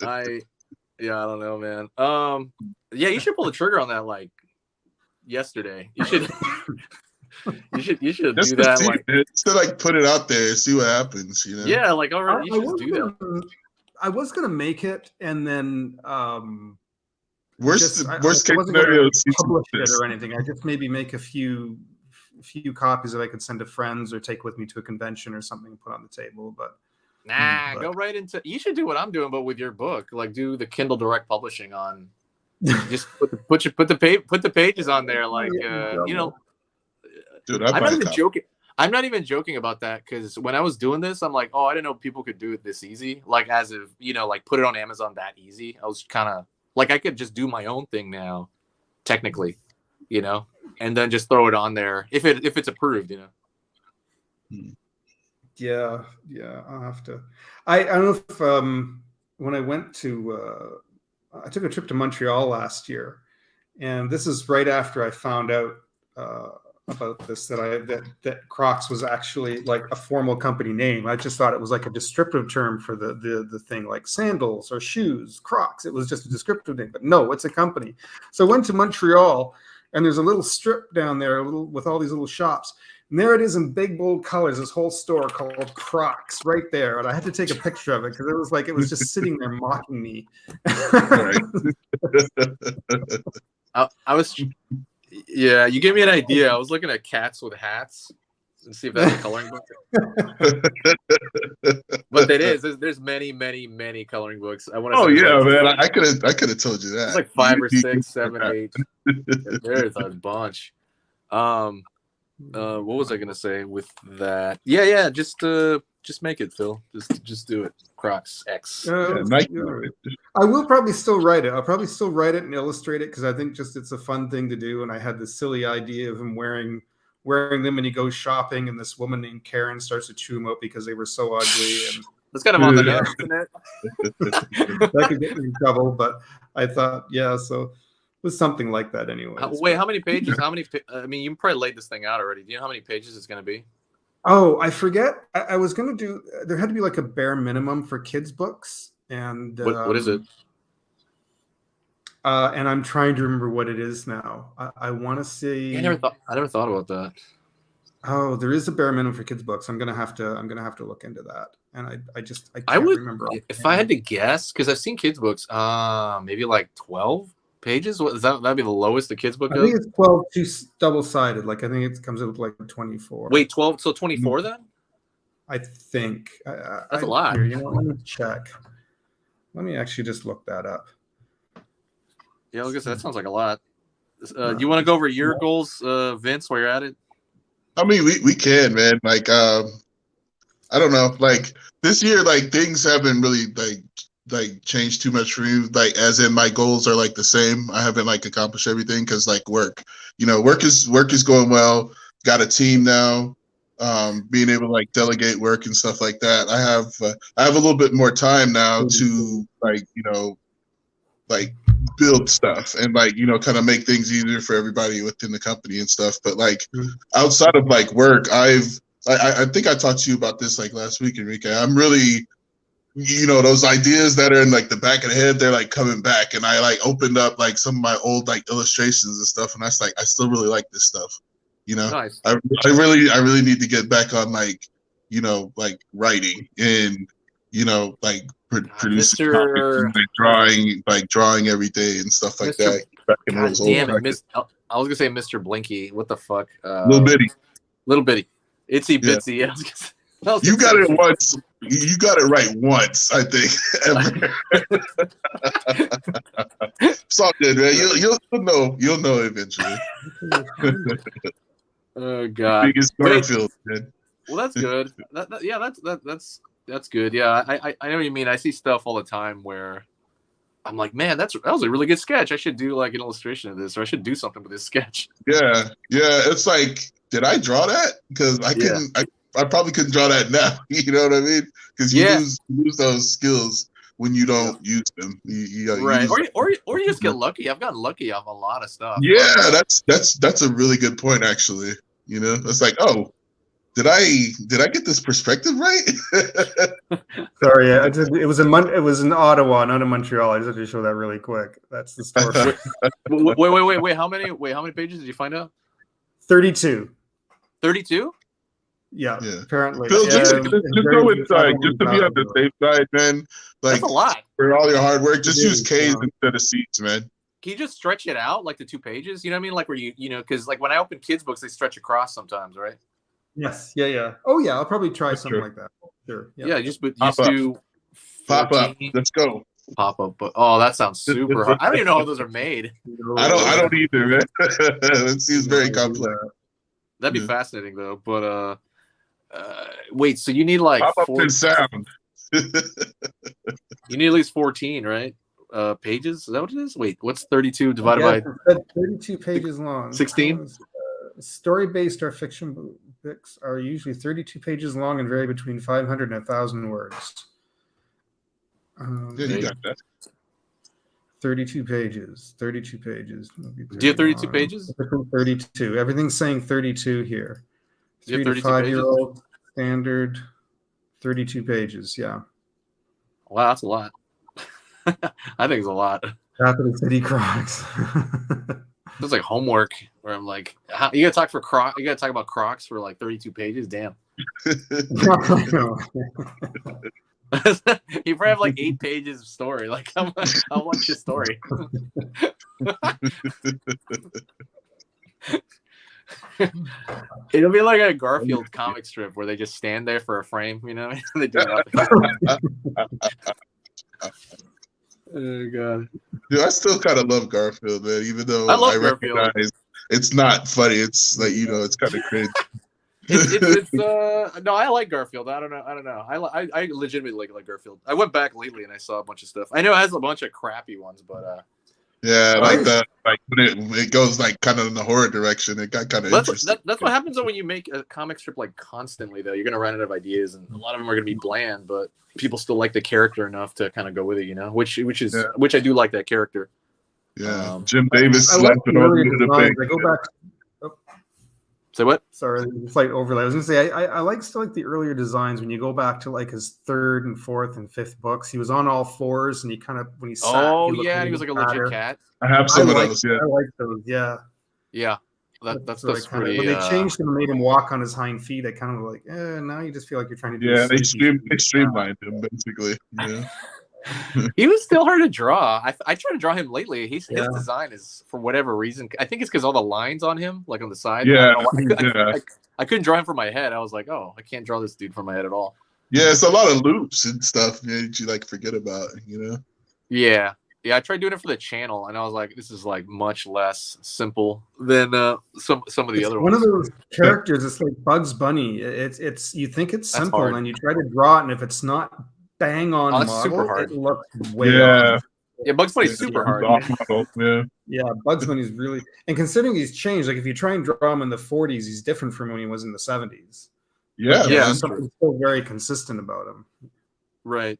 I don't know, man. Yeah, you should pull the trigger on that like yesterday. You should you should just do that like to like put it out there, see what happens, you know. Yeah, like already you should do that. I was gonna make it and then worst case scenario publish it or anything. I just maybe make a few copies that I could send to friends or take with me to a convention or something and put on the table, but go right into. You should do what I'm doing, but with your book, like do the Kindle Direct Publishing on. Just put the pages on there, like you know. Dude, I'm not even joking. I'm not even joking about that because when I was doing this, I'm like, oh, I didn't know people could do it this easy. Like as if like put it on Amazon that easy. I was kind of like I could just do my own thing now, technically, and then just throw it on there if it's approved, Yeah, I'll have to. I don't know if when I went to I took a trip to Montreal last year, and this is right after I found out about this that Crocs was actually like a formal company name. I just thought it was like a descriptive term for the thing, like sandals or shoes, Crocs. It was just a descriptive name, but no, it's a company. So I went to Montreal, and there's a little strip down there, with all these little shops. And there it is in big bold colors, this whole store called Crocs right there. And I had to take a picture of it because it was just sitting there mocking me. I was, yeah, you gave me an idea. I was looking at cats with hats and see if that's a coloring book. But it is. There's many, many, many coloring books. I want to. Oh yeah, man! I could have told you that. It's like 5 or 6, 7, 8. There's a bunch. What was I gonna say with that? Yeah, just make it, Phil. Just do it. Crocs X. I will probably still write it. I'll probably still write it and illustrate it because I think it's a fun thing to do. And I had this silly idea of him wearing them, and he goes shopping, and this woman named Karen starts to chew him up because they were so ugly. And that's kind of on the nose, isn't it? That could get me in trouble, but I thought, so it was something like that anyway. Wait, how many pages? I mean, you probably laid this thing out already. Do you know how many pages it's going to be? Oh, I forget. I was going to do. There had to be like a bare minimum for kids' books, and what is it? And I'm trying to remember what it is now. I want to say. I never thought about that. Oh, there is a bare minimum for kids' books. I'm gonna have to look into that. And I can't would remember. If I had to guess, because I've seen kids' books, maybe like 12 pages. What is that? That'd be the lowest the kids' book goes? I think it's 12, double-sided. Like I think it comes out with like 24. Wait, 12? So 24 then? I think that's a lot. Here, let me check. Let me actually just look that up. Yeah, I guess that sounds like a lot. Do you want to go over your goals, Vince, while you're at it? I mean, we can, man. Like, I don't know. Like this year, like things haven't really like changed too much for me. Like, as in my goals are like the same. I haven't like accomplished everything because like work is going well. got a team now, being able to like delegate work and stuff like that. I have a little bit more time now to like, like build stuff and like, kind of make things easier for everybody within the company and stuff. But like outside of like work, I think I talked to you about this like last week, Enrique. I'm really, those ideas that are in like the back of the head, they're like coming back. And I like opened up like some of my old like illustrations and stuff. And I was like, I still really like this stuff. Nice. I really need to get back on like, like writing and, like producing comics and like drawing every day and stuff like that. God damn it, I was gonna say Mr. Blinky. What the fuck? Little bitty, itsy bitsy. Yeah. You got it once. You got it right once, I think. It's all good, man. You'll know eventually. Oh God. Biggest Garfield, man. Well, that's good. That's good. Yeah, I know what you mean. I see stuff all the time where I'm like, man, that was a really good sketch. I should do like an illustration of this, or I should do something with this sketch. Yeah. It's like, did I draw that? Because I couldn't. I probably couldn't draw that now. You know what I mean? Because you lose those skills when you don't use them. Right. Or you just get lucky. I've gotten lucky off a lot of stuff. Yeah, that's a really good point, actually. It's like, oh, did I get this perspective right? Sorry, it was in Ottawa, not in Montreal. I just had to show that really quick. That's the story. Wait. How many pages did you find out? 32. 32? Yeah, apparently. Phil, just go inside, just to be on the safe side, man. Like, that's a lot. For all your hard work, just use K's instead of C's, man. Can you just stretch it out, like the 2 pages? You know what I mean? Like where because like when I open kids' books, they stretch across sometimes, right? Yes. Yeah. Oh yeah, I'll probably try something like that. Sure. Yeah, just do pop up. Let's go. Pop up. But that sounds super hard. I don't even know how those are made. I don't either, man. It seems very complex. That'd be fascinating though. But wait, so you need like pop up and sound. You need at least 14, right? Pages? Is that what it is? Wait, what's 32 divided by 32 pages long? 16? Story-based or fiction books are usually 32 pages long and vary between 500 and 1,000 words. You got that. 32 pages. 32 pages. Do you have 32 pages? 32. Everything's saying 32 here. 3 to 5-year-old standard. 32 pages. Yeah. Wow, that's a lot. I think it's a lot. Capital City Crocs. It's like homework where I'm like, you gotta talk about Crocs for like 32 pages. Damn. You probably have like 8 pages of story. Like how much your story? It'll be like a Garfield comic strip where they just stand there for a frame, they do nothing. Oh God. Dude, I still kind of love Garfield, man, even though I recognize it's not funny. It's like, it's kind of cringe. No, I like Garfield. I don't know. I legitimately like Garfield. I went back lately and I saw a bunch of stuff. I know it has a bunch of crappy ones, but yeah, like that. Like when it goes like kind of in the horror direction, it got kind of interesting. That's what happens when you make a comic strip like constantly. Though you're gonna run out of ideas, and a lot of them are gonna be bland, but people still like the character enough to kind of go with it. Which I do like that character. Yeah, Jim Davis. I go back. Say what? Sorry, slight overlay. I was gonna say I still like the earlier designs when you go back to like his 3rd and 4th and 5th books. He was on all fours and he kind of when he sat. Oh yeah, he was like a legit cat. I have some of those. Yeah, I like those. Yeah. Yeah, that's pretty. When they changed him and made him walk on his hind feet, I kind of like, now you just feel like you're trying to do. Yeah, they streamlined him basically. Yeah. He was still hard to draw. I tried to draw him lately. His design is, for whatever reason, I think it's because all the lines on him, like on the side. Yeah, I couldn't draw him from my head. I was like, oh, I can't draw this dude from my head at all. Yeah, it's a lot of loops and stuff that you like forget about, Yeah, I tried doing it for the channel, and I was like, this is like much less simple than some of the other ones. One of those characters, it's like Bugs Bunny. It's you think it's simple, and you try to draw it, and if it's not bang on model, it looks way off. Yeah, Bugs Bunny's super hard. Yeah, Bugs Bunny's really, and considering he's changed, like if you try and draw him in the 40s, he's different from when he was in the 70s. Yeah, yeah, there's something still very consistent about him. Right.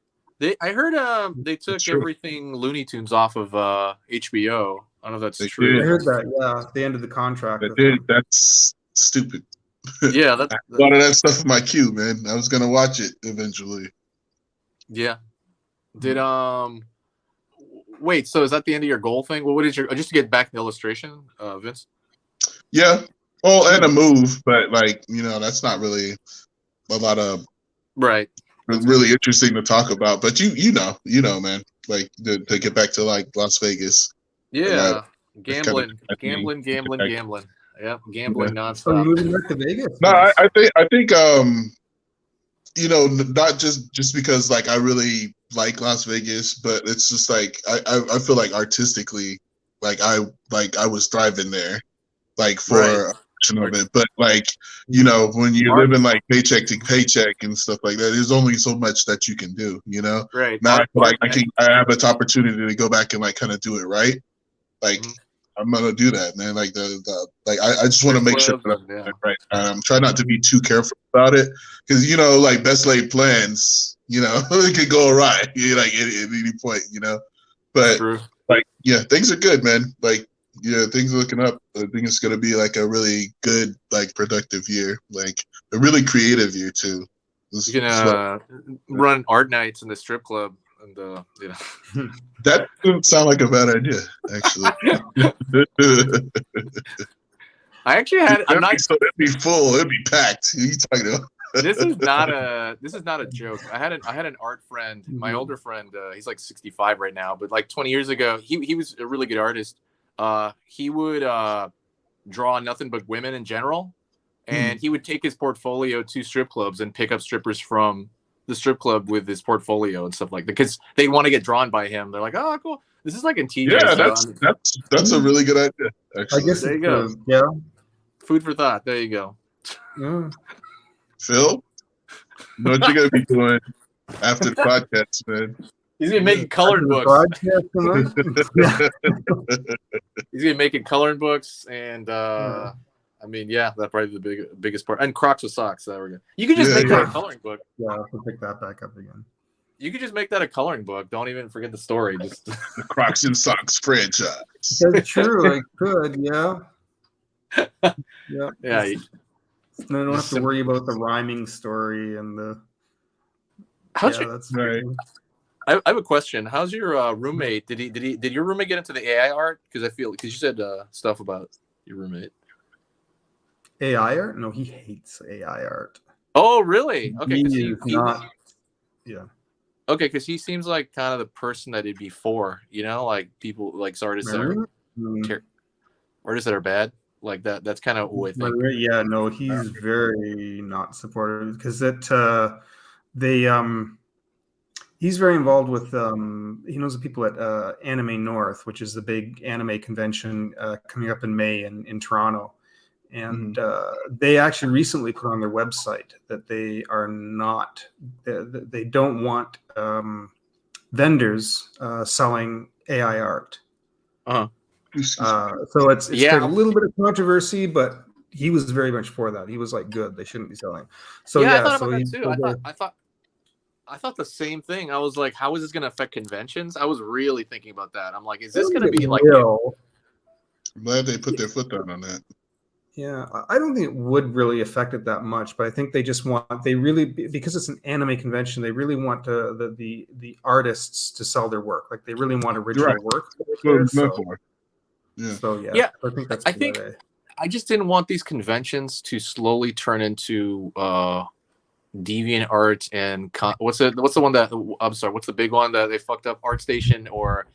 I heard they took everything Looney Tunes off of HBO. I don't know if that's true. I heard that. Yeah, they ended the contract. That's stupid. Yeah, that's a lot of that stuff in my queue, man. I was gonna watch it eventually. Yeah. Did wait, so is that the end of your goal thing? Well, what is your just to get back to the illustration, Vince? Yeah. Oh, and a move, but like, that's not really a lot of really interesting to talk about. But you know, man. Like to get back to like Las Vegas. Yeah. Gambling. Yeah, gambling nonstop. So moving back to Vegas? No, I think not just because like I really like Las Vegas, but it's just like I feel like artistically, like I was thriving there, like for a portion of it. But like when you're living like paycheck to paycheck and stuff like that, there's only so much that you can do. Right. Now I feel like I have this opportunity to go back and like kind of do it right. Like I'm gonna do that, man. Like I just want to make sure that I'm doing it right. Try not to be too careful about it, because like best laid plans, it could go awry, like at any point, But like, yeah, things are good, man. Like, yeah, things are looking up. I think it's gonna be like a really good, like, productive year, like a really creative year too. You can run art nights in the strip club. And that doesn't sound like a bad idea, actually. I actually had. It'd be full. It'd be packed. What are you talking about? This is not a joke. I had an art friend, my older friend. He's like 65 right now, but like 20 years ago, he was a really good artist. He would draw nothing but women in general, and he would take his portfolio to strip clubs and pick up strippers from the strip club with his portfolio and stuff like that, because they want to get drawn by him. They're like, oh, cool. This is like in TJ. Yeah, that's a really good idea. Actually, I guess there you go. Yeah, food for thought. There you go. Yeah. Phil, what you gonna be doing after the podcast, man? He's gonna be making coloring books. He's gonna be making coloring books, and I mean, yeah, that's probably the biggest part. And Crocs with socks. There we go. You could just make that a coloring book. Yeah, I'll pick that back up again. You could just make that a coloring book. Don't even forget the story. Just the Crocs and Socks franchise. That's true. I could. Yeah. Yeah. Yeah. I don't have to worry about the rhyming story and the. That's right. I have a question. How's your roommate? Did your roommate get into the AI art? Because you said stuff about your roommate. AI art? No, he hates AI art. Oh, really? Okay. Yeah. Okay, because he seems like kind of the person that it'd be for, like people like artists that are bad. Like that. That's kind of who I think. Yeah, no, he's very not supportive, because he's very involved with he knows the people at Anime North, which is the big anime convention coming up in May in Toronto. And they actually recently put on their website that they are not, they don't want vendors selling AI art. So it's created a little bit of controversy, but he was very much for that. He was like, good, they shouldn't be selling. So I thought about that too. I thought the same thing. I was like, how is this going to affect conventions? I was really thinking about that. I'm like, is this going to be like? I'm glad they put their foot down on that. Yeah, I don't think it would really affect it that much, but I think they just because it's an anime convention, they really want the artists to sell their work. Like they really want original work. Yeah. I think that's. I just didn't want these conventions to slowly turn into deviant art and what's the one that I'm sorry, what's the big one that they fucked up? ArtStation or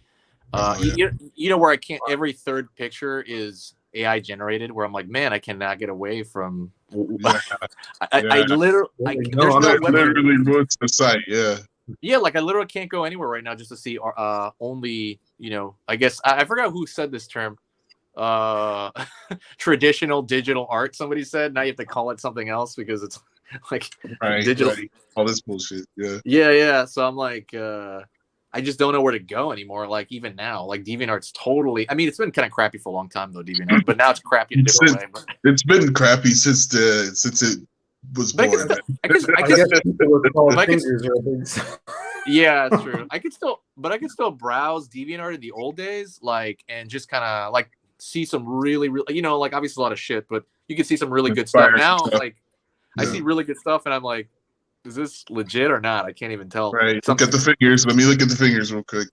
where I can't. Every third picture is AI generated, where I'm like, man, I cannot get away from. I literally ruins the site. Yeah, like I literally can't go anywhere right now just to see only. I guess I forgot who said this term. Traditional digital art. Somebody said now you have to call it something else because it's like digital. All this bullshit. Yeah. Yeah. So I'm like, I just don't know where to go anymore. Like even now, like DeviantArt's totally. I mean, it's been kind of crappy for a long time though, DeviantArt, but now it's crappy in a different way. But it's been crappy since it was born. I guess people with tall fingers are a big. Yeah, it's true. I could still browse DeviantArt in the old days, like, and just kind of like see some really, you know, like obviously a lot of shit, but you can see some really good stuff. Now, like, I see really good stuff, and I'm like, is this legit or not? I can't even tell. Right. Look at the fingers. Let me look at the fingers real quick.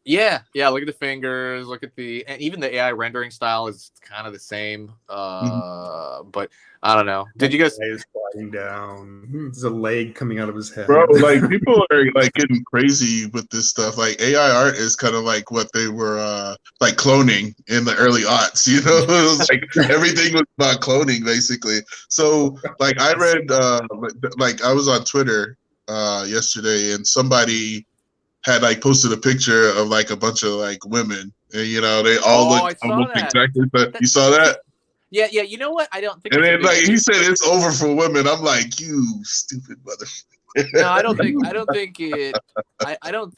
Yeah. Look at the fingers. Look at and even the AI rendering style is kind of the same. But I don't know. Did you guys? Is sliding down. There's a leg coming out of his head. Bro, like people are like getting crazy with this stuff. Like AI art is kind of like what they were like cloning in the early aughts. You know, it was like everything was about cloning basically. So like I read, like I was on Twitter yesterday, and somebody had like posted a picture of like a bunch of like women, and you know they all look almost exactly. But you saw that? Yeah. You know what? I don't think. And then like he said, it's over for women. I'm like, you stupid mother. No, I don't think it. I don't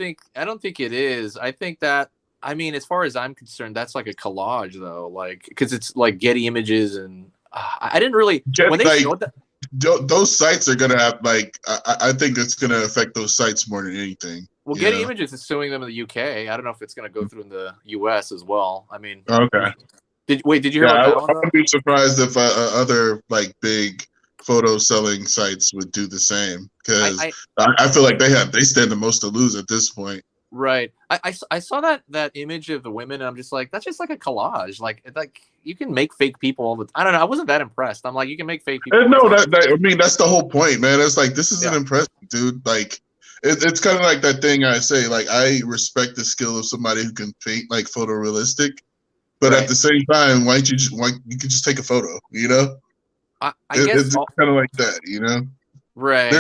think it is. I think that. I mean, as far as I'm concerned, that's like a collage though, like because it's like Getty Images, and I didn't really when they showed that. Those sites are gonna have like I think it's gonna affect those sites more than anything. Well, Getty Images is suing them in the UK. I don't know if it's gonna go through in the US as well. I mean, okay. Did you hear about that one? I would be surprised if other like big photo selling sites would do the same, because I feel like they stand the most to lose at this point. Right. I saw that image of the women, and I'm just like, that's just like a collage. Like you can make fake people all the time. I don't know. I wasn't that impressed. I'm like, you can make fake people. No, I mean that's the whole point, man. It's like this isn't impressive, dude. Like it's kind of like that thing I say. Like I respect the skill of somebody who can paint like photorealistic, but at the same time, why you could just take a photo? You know, I guess it's kind of like that. You know, right.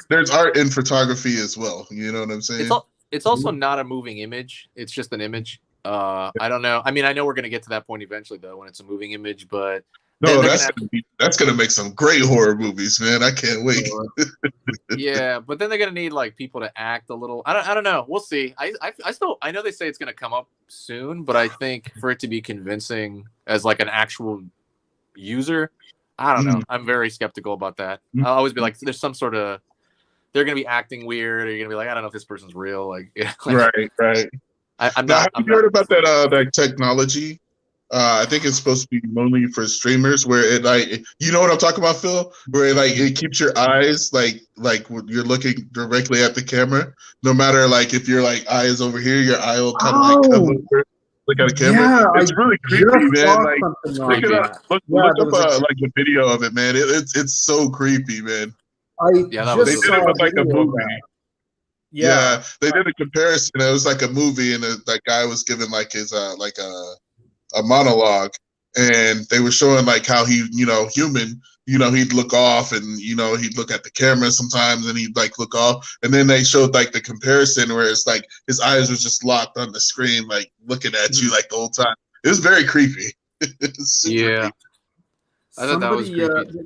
There's art in photography as well. You know what I'm saying? It's also not a moving image. It's just an image. I don't know. I mean, I know we're gonna get to that point eventually, though, when it's a moving image. But no, that's gonna make some great horror movies, man. I can't wait. Yeah, but then they're gonna need like people to act a little. I don't know. We'll see. I know they say it's gonna come up soon, but I think for it to be convincing as like an actual user, I don't know. I'm very skeptical about that. I'll always be like, there's some sort of. They're gonna be acting weird, or you're gonna be like, I don't know if this person's real. Like right. I'm not. Have you heard about that technology? I think it's supposed to be only for streamers, where it like, you know what I'm talking about, Phil? Where it keeps your eyes like when you're looking directly at the camera. No matter like if your like eye is over here, your eye will kind of like come over, look at the camera. Yeah, it's really creepy, man. Like look up like the video of it, man. It's so creepy, man. They did it with like a movie. Yeah, they did a comparison. It was like a movie, and that guy was given like his like a monologue, and they were showing like how he, you know, human, you know, he'd look off, and you know, he'd look at the camera sometimes, and he'd like look off, and then they showed like the comparison where it's like his eyes was just locked on the screen, like looking at you like the whole time. It was very creepy. Yeah. Creepy. I thought that was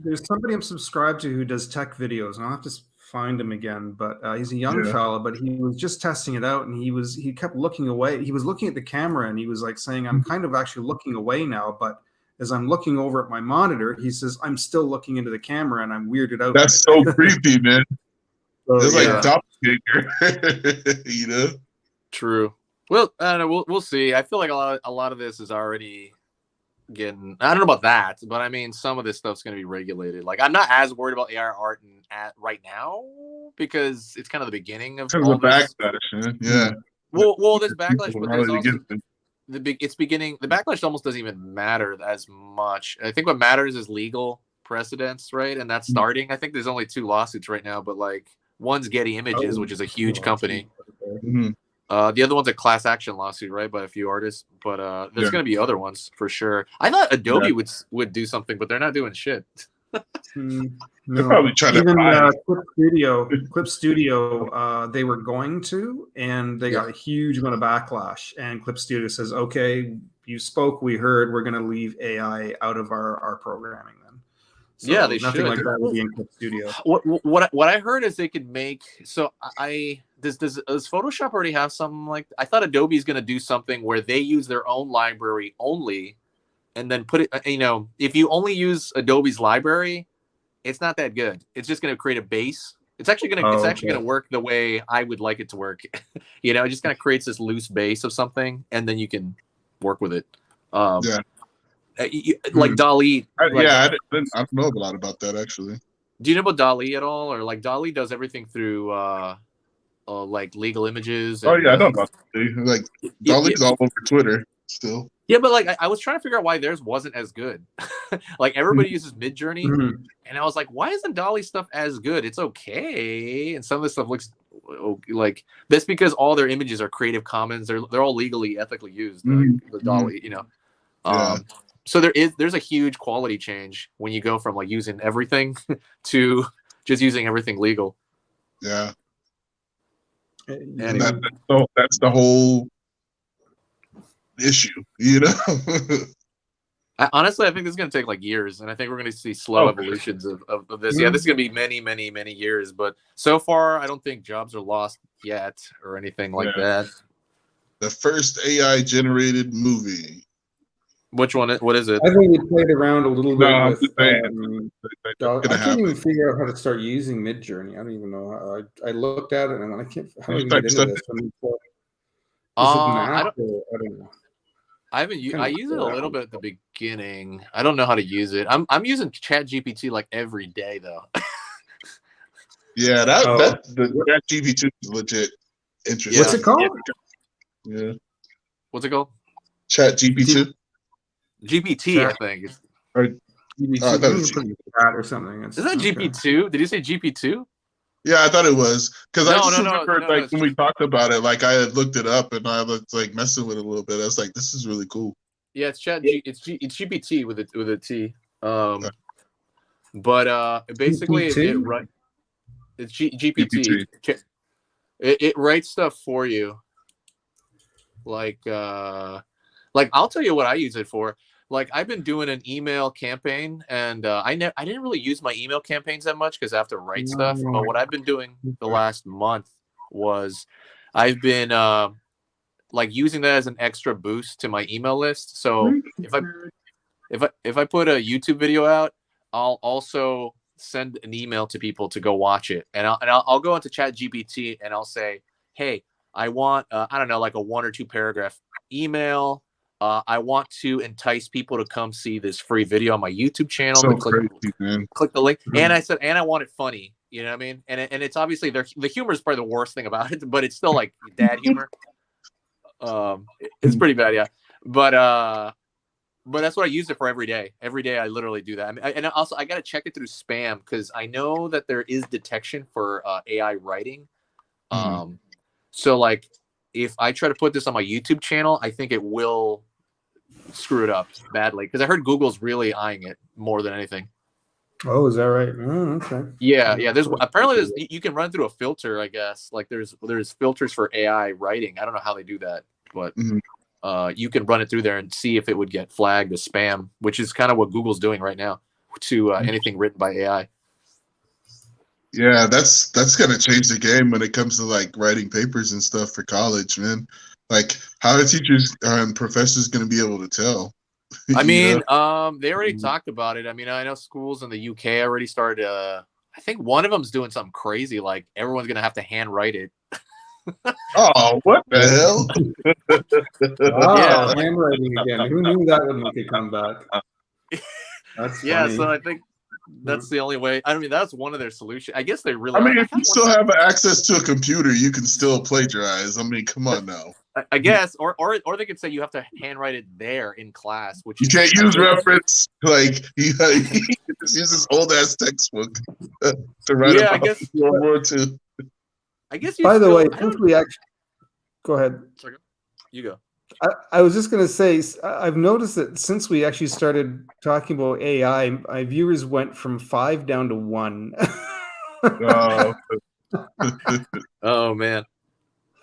there's somebody I'm subscribed to who does tech videos, and I'll have to find him again. But he's a young fella, but he was just testing it out, and he kept looking away. He was looking at the camera, and he was like saying, "I'm kind of actually looking away now, but as I'm looking over at my monitor," he says, "I'm still looking into the camera, and I'm weirded out." That's so creepy, man. So, it's like doppelganger, you know. True. Well, I don't know. We'll see. I feel like a lot of this is already getting. I don't know about that, but I mean, some of this stuff's going to be regulated. Like, I'm not as worried about AR art right now because it's kind of the beginning of all this. Backlash. Yeah. Well, there's backlash, but there's also it's beginning. The backlash almost doesn't even matter as much. I think what matters is legal precedents, right? And that's starting. I think there's only 2 lawsuits right now, but like one's Getty Images, which is a huge company. Mm-hmm. The other one's a class action lawsuit, right, by a few artists. But there's going to be other ones for sure. I thought Adobe would do something, but they're not doing shit. No. They're probably trying to Clip Studio, they were going to, and they got a huge amount of backlash. And Clip Studio says, "Okay, you spoke, we heard. We're going to leave AI out of our programming then." So yeah, they nothing should. like that would be in Clip Studio. What I heard is they could make so does Photoshop already have something like I thought Adobe's going to do something where they use their own library only, and then put it. If you only use Adobe's library, it's not that good. It's just going to create a base. It's actually going to work the way I would like it to work. It just kind of creates this loose base of something, and then you can work with it. Yeah. Like DALL-E. I don't know a lot about that actually. Do you know about DALL-E at all? Or like DALL-E does everything through like legal images. And, I know about DALL-E. Like DALL-E's all over Twitter still. Yeah, but like I was trying to figure out why theirs wasn't as good. Like everybody uses Midjourney, and I was like, why isn't DALL-E stuff as good? It's okay, and some of the stuff looks like that's because all their images are Creative Commons. They're all legally, ethically used. The DALL-E, So there's a huge quality change when you go from like using everything to just using everything legal. Yeah. Anyway. That's the whole issue, Honestly, I think this is going to take like years, and I think we're going to see slow evolutions of this. Yeah, this is going to be many, many, many years, but so far, I don't think jobs are lost yet or anything like that. The first AI generated movie. Which one? What is it? I think we played around a little bit with. I can't even figure out how to start using Midjourney. I don't even know how. I looked at it and I can't. How do I get into this? I don't know. I use it a little bit at the beginning. I don't know how to use it. I'm using ChatGPT like every day though. Yeah, the ChatGPT is legit interesting. What's it called? Yeah. What's it called? ChatGPT. GPT, I think. Or GPT or something. Is that GP2? Did you say GP2? Yeah, I thought it was because I just remember when we talked about it, like I had looked it up and I was like messing with it a little bit. I was like, "This is really cool." Yeah, it's it's GPT with a T. But basically, it's GPT. It writes stuff for you. Like I'll tell you what I use it for. Like I've been doing an email campaign, and I didn't really use my email campaigns that much because I have to write stuff. But what I've been doing the last month was I've been like using that as an extra boost to my email list. So if I put a YouTube video out, I'll also send an email to people to go watch it, and I'll go into ChatGPT and I'll say, hey, I want I don't know, like a 1 or 2 paragraph email. I want to entice people to come see this free video on my YouTube channel. So click the link. And I said, and I want it funny. You know what I mean? And it's obviously the humor is probably the worst thing about it, but it's still like dad humor. It's pretty bad, yeah. But that's what I use it for every day. Every day I literally do that. And also I got to check it through spam because I know that there is detection for AI writing. So like if I try to put this on my YouTube channel, I think it will screw it up badly because I heard Google's really eyeing it more than anything. Oh, is that right? Oh, okay. Yeah. There's you can run through a filter, I guess. Like there's filters for AI writing. I don't know how they do that, but you can run it through there and see if it would get flagged as spam, which is kind of what Google's doing right now to anything written by AI. Yeah, that's gonna change the game when it comes to like writing papers and stuff for college, man. Like, how are teachers and professors gonna be able to tell? I mean, they already talked about it. I mean, I know schools in the UK already started. I think one of them's doing something crazy, like everyone's gonna have to handwrite it. Oh, what the hell? Yeah, handwriting again. Who knew that would make it come back? That's funny. So I think that's the only way. I mean, that's one of their solutions. I guess they really. I mean, if you still have access to a computer, you can still plagiarize. I mean, come on now. I guess, or they could say you have to handwrite it there in class, which you can't use reference. Like you just use this old ass textbook to write about I guess World War II. I guess. By the way, since we actually go ahead. Sorry, you go. I was just going to say, I've noticed that since we actually started talking about AI, my viewers went from 5 down to 1. Oh man,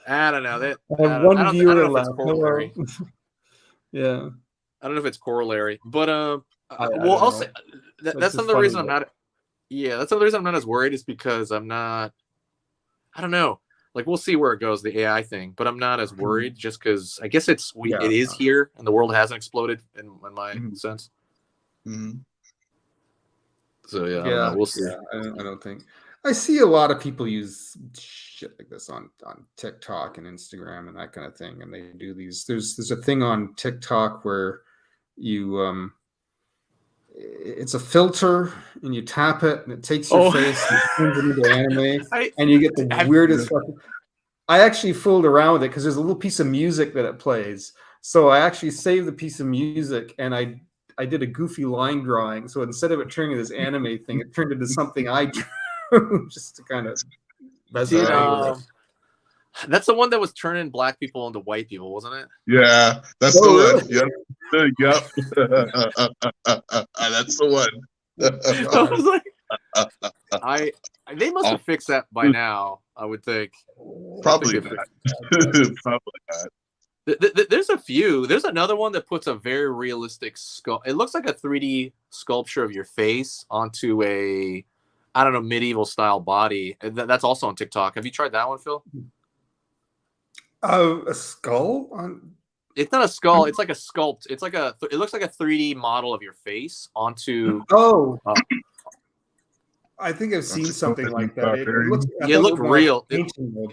I don't know. I have one viewer left. Corollary. Yeah, I don't know if it's corollary, but Well, I'll say that's another reason I'm though. not. Yeah, that's another reason I'm not as worried, is because I'm not. I don't know. Like, we'll see where it goes, the AI thing, but I'm not as worried, just because I guess it is here and the world hasn't exploded in my sense. Mm-hmm. So yeah, I don't know. We'll see. Yeah, I don't think. I see a lot of people use shit like this on TikTok and Instagram and that kind of thing, and they do these. There's a thing on TikTok where you it's a filter and you tap it and it takes your face and turns it into anime, and you get the weirdest fucking. I actually fooled around with it because there's a little piece of music that it plays. So I actually saved the piece of music and I did a goofy line drawing. So instead of it turning this anime thing, it turned into something I drew just to kind of mess around with it. That's the one that was turning black people into white people, wasn't it? Yeah, that's the one. Yep. That's the one. I was like, they must have fixed that by now, I would think. Probably not. Probably not. There's a few. There's another one that puts a very realistic it looks like a 3D sculpture of your face onto a, I don't know, medieval style body. That's also on TikTok. Have you tried that one, Phil? A skull on. It's not a skull. It's like a sculpt. It's like it looks like a 3D model of your face onto. I think I've seen something like that. It looks real.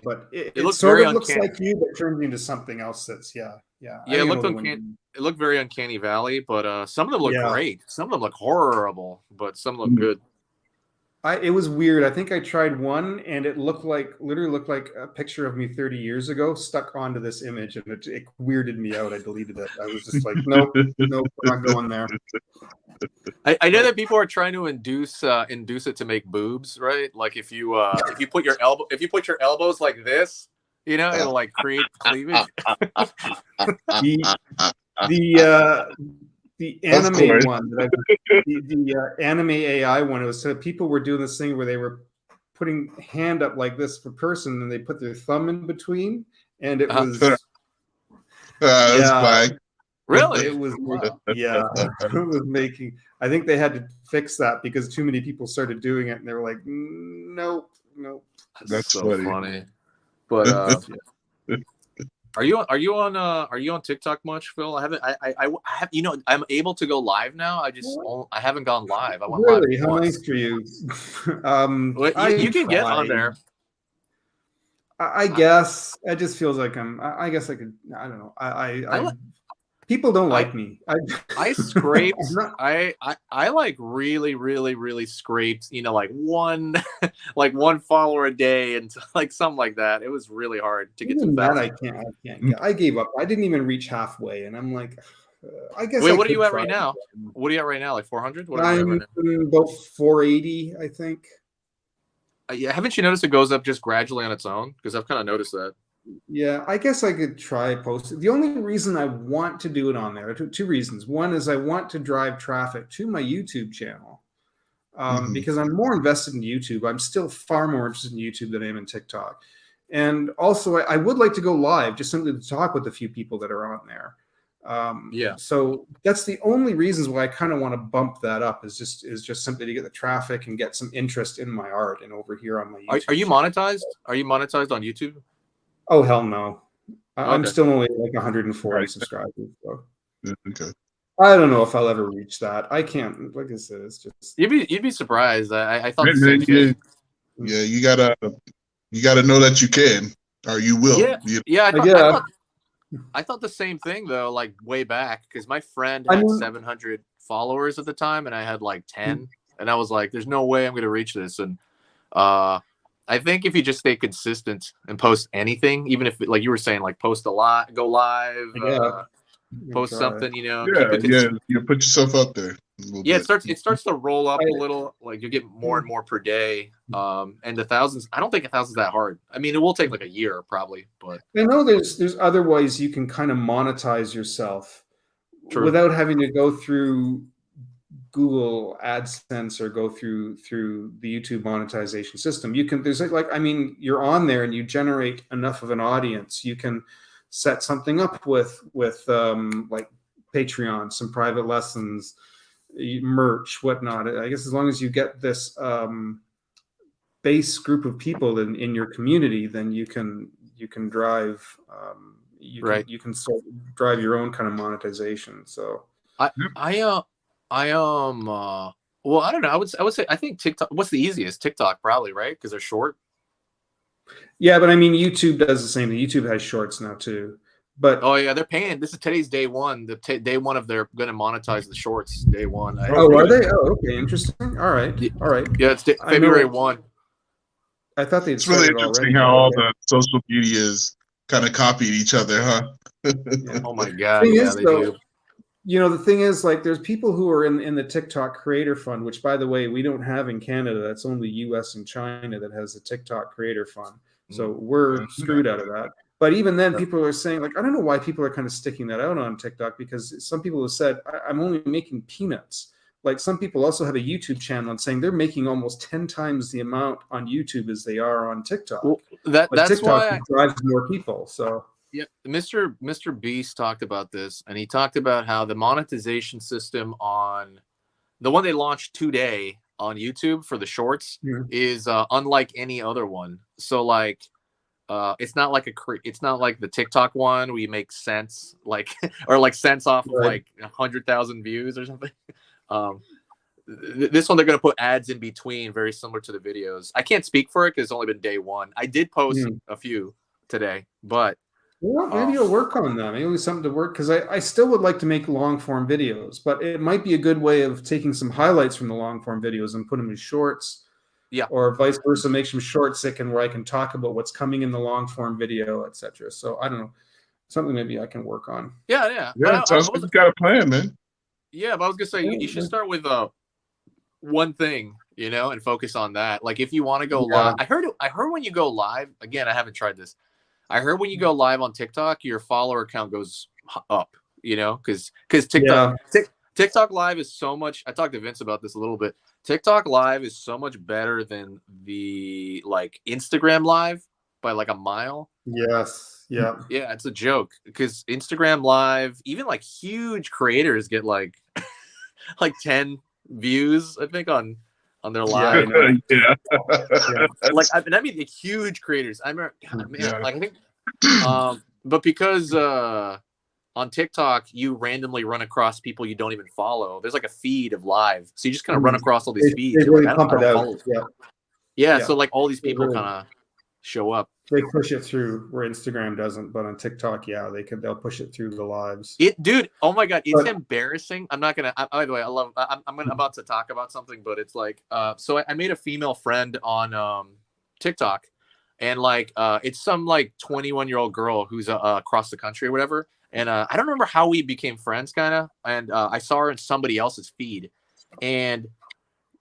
But it sort of looks like you, but turns into something else. That's yeah. It looked very uncanny valley, but some of them look great. Some of them look horrible, but some look good. It was weird. I think I tried one, and it literally looked like a picture of me 30 years ago stuck onto this image, and it weirded me out. I deleted it. I was just like, nope, we're not going there. I know that people are trying to induce it to make boobs, right? Like if you put your elbows like this, it'll like create cleavage. The anime one, the anime AI one, it was people were doing this thing where they were putting hand up like this for person, and they put their thumb in between, and it was really, it was it was making. I think they had to fix that because too many people started doing it, and they were like, nope. That's so funny. But Are you on TikTok much, Phil? I haven't. I have. I'm able to go live now. I haven't gone live. I went really live how nice for you. You can get on there. I guess it just feels like I guess I could. I don't know. People don't like me. I scraped. I like really, really, really scraped. Like one follower a day and like something like that. It was really hard to get to that. I can't. I gave up. I didn't even reach halfway, and I'm like, I guess. Wait, what are you at right now? What are you at right now? Like 400? I'm about 480, I think. Yeah, haven't you noticed it goes up just gradually on its own? Because I've kind of noticed that. Yeah, I guess I could try posting. The only reason I want to do it on there, two reasons. One is I want to drive traffic to my YouTube channel because I'm more invested in YouTube. I'm still far more interested in YouTube than I am in TikTok. And also, I would like to go live just simply to talk with a few people that are on there. So that's the only reasons why I kind of want to bump that up is just simply to get the traffic and get some interest in my art and over here on my YouTube. Are you monetized? Are you monetized on YouTube? Oh, hell no. I'm still only like 140 subscribers. So. Okay. I don't know if I'll ever reach that. I can't. Like I said, it's just. You'd be surprised. I thought. Yeah, you gotta know that you can, or you will. Yeah. I thought the same thing though. Like way back, because my friend had 700 followers at the time, and I had like 10, and I was like, "There's no way I'm going to reach this." And I think if you just stay consistent and post anything, even if, like you were saying, like post a lot, go live, post something, you put yourself out there. It starts to roll up a little. Like you get more and more per day, and the thousands. I don't think 1,000's that hard. I mean, it will take like a year probably, but I know there's other ways you can kind of monetize yourself without having to go through Google AdSense or go through the YouTube monetization system. You can, you're on there and you generate enough of an audience. You can set something up with like Patreon, some private lessons, merch, whatnot. I guess as long as you get this base group of people in your community, then you can drive you can sort of drive your own kind of monetization. So well, I don't know. I would say I think TikTok. What's the easiest? TikTok probably, right? Because they're short. Yeah, but I mean, YouTube does the same thing. YouTube has shorts now too. But oh yeah, they're paying. This is today's day one. Day one of they're going to monetize the shorts. Day one. Are they? Oh, okay, interesting. All right. Yeah, it's February 1. I thought they'd. It's really interesting how all the social medias kind of copied each other, huh? Yeah. Oh my god! Yeah, they do. You know, the thing is, like, there's people who are in the TikTok Creator Fund, which, by the way, we don't have in Canada. That's only US and China that has the TikTok Creator Fund. So we're screwed out of that. But even then, people are saying, like, I don't know why people are kind of sticking that out on TikTok, because some people have said, I'm only making peanuts. Like, some people also have a YouTube channel and saying they're making almost 10 times the amount on YouTube as they are on TikTok. Well, that's TikTok why drives more people. So. Yeah, Mr. Beast talked about this, and he talked about how the monetization system on the one they launched today on YouTube for the shorts is unlike any other one. So like, it's not like the TikTok one where you make cents or like cents off of like 100,000 views or something. This one they're going to put ads in between, very similar to the videos. I can't speak for it because it's only been day one. I did post a few today, but. Well, maybe you'll work on that. Maybe it's something to work, because I still would like to make long form videos, but it might be a good way of taking some highlights from the long form videos and put them in shorts. Yeah. Or vice versa, make some shorts where I can talk about what's coming in the long form video, etc. So I don't know, something maybe I can work on. Yeah. Yeah, sounds like you got a plan, man. Yeah, but I was gonna say you should start with one thing, and focus on that. Like if you want to go live, I heard when you go live, again, I haven't tried this. I heard when you go live on TikTok, your follower count goes up, because TikTok live is so much. I talked to Vince about this a little bit. TikTok live is so much better than the Instagram live by like a mile. Yes. Yeah. Yeah, it's a joke, because Instagram live, even like huge creators get like 10 views, I think, on their live. Yeah. Like I mean the huge creators. I remember, I think but because on TikTok you randomly run across people you don't even follow. There's like a feed of live. So you just kind of run across all these feeds. They really pump it out. Yeah, so like all these people kind of show up. They push it through where Instagram doesn't, but on TikTok, they'll push it through the lives. Dude, oh my god, it's embarrassing. I'm not gonna. By the way, I'm about to talk about something, but it's like, so I made a female friend on TikTok, and it's some 21-year-old girl who's across the country or whatever, and I don't remember how we became friends, kind of, and I saw her in somebody else's feed, and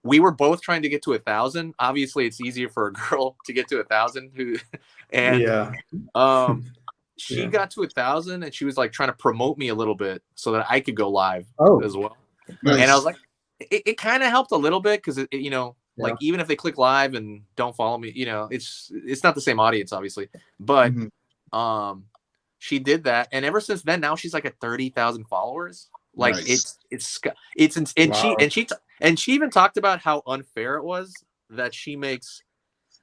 we were both trying to get to 1,000. Obviously, it's easier for a girl to get to 1,000. She got to 1,000, and she was trying to promote me a little bit so that I could go live as well. Nice. And I was like, it kind of helped a little bit, because even if they click live and don't follow me, it's not the same audience, obviously. But she did that, and ever since then, now she's at 30,000 followers. Nice. And she even talked about how unfair it was that she makes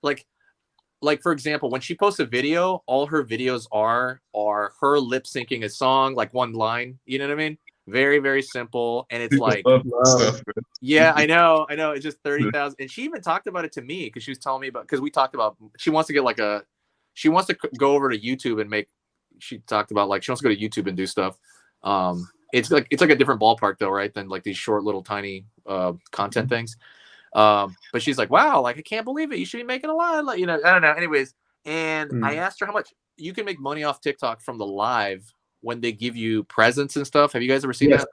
like for example, when she posts a video, all her videos are her lip syncing a song, one line, you know what I mean? Very, very simple. And it's yeah, I know. It's just 30,000. And she even talked about it to me, because she was telling me because we talked about, she wants to get she wants to go over to YouTube and she talked about she wants to go to YouTube and do stuff. It's like a different ballpark though, right? Than these short little tiny content things. But she's like, wow, I can't believe it. You should be making a lot. I don't know. Anyways, and I asked her how much you can make money off TikTok from the live when they give you presents and stuff. Have you guys ever seen that?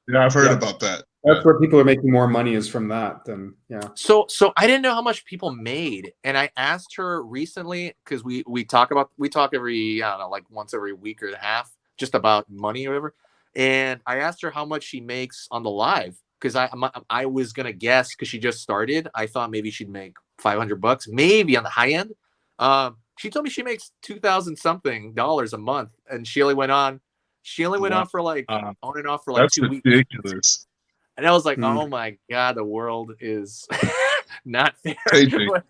Yeah, I've heard about that. That's where people are making more money, is from that. Then So I didn't know how much people made, and I asked her recently, because we talk every, I don't know, once every week or a half, just about money or whatever. And I asked her how much she makes on the live, because I was gonna guess, because she just started. I thought maybe she'd make $500, maybe on the high end. She told me she makes $2,000 something a month, and she only went on for on and off for 2 weeks. That's ridiculous. And I was like, oh my God, the world is not fair. Yeah.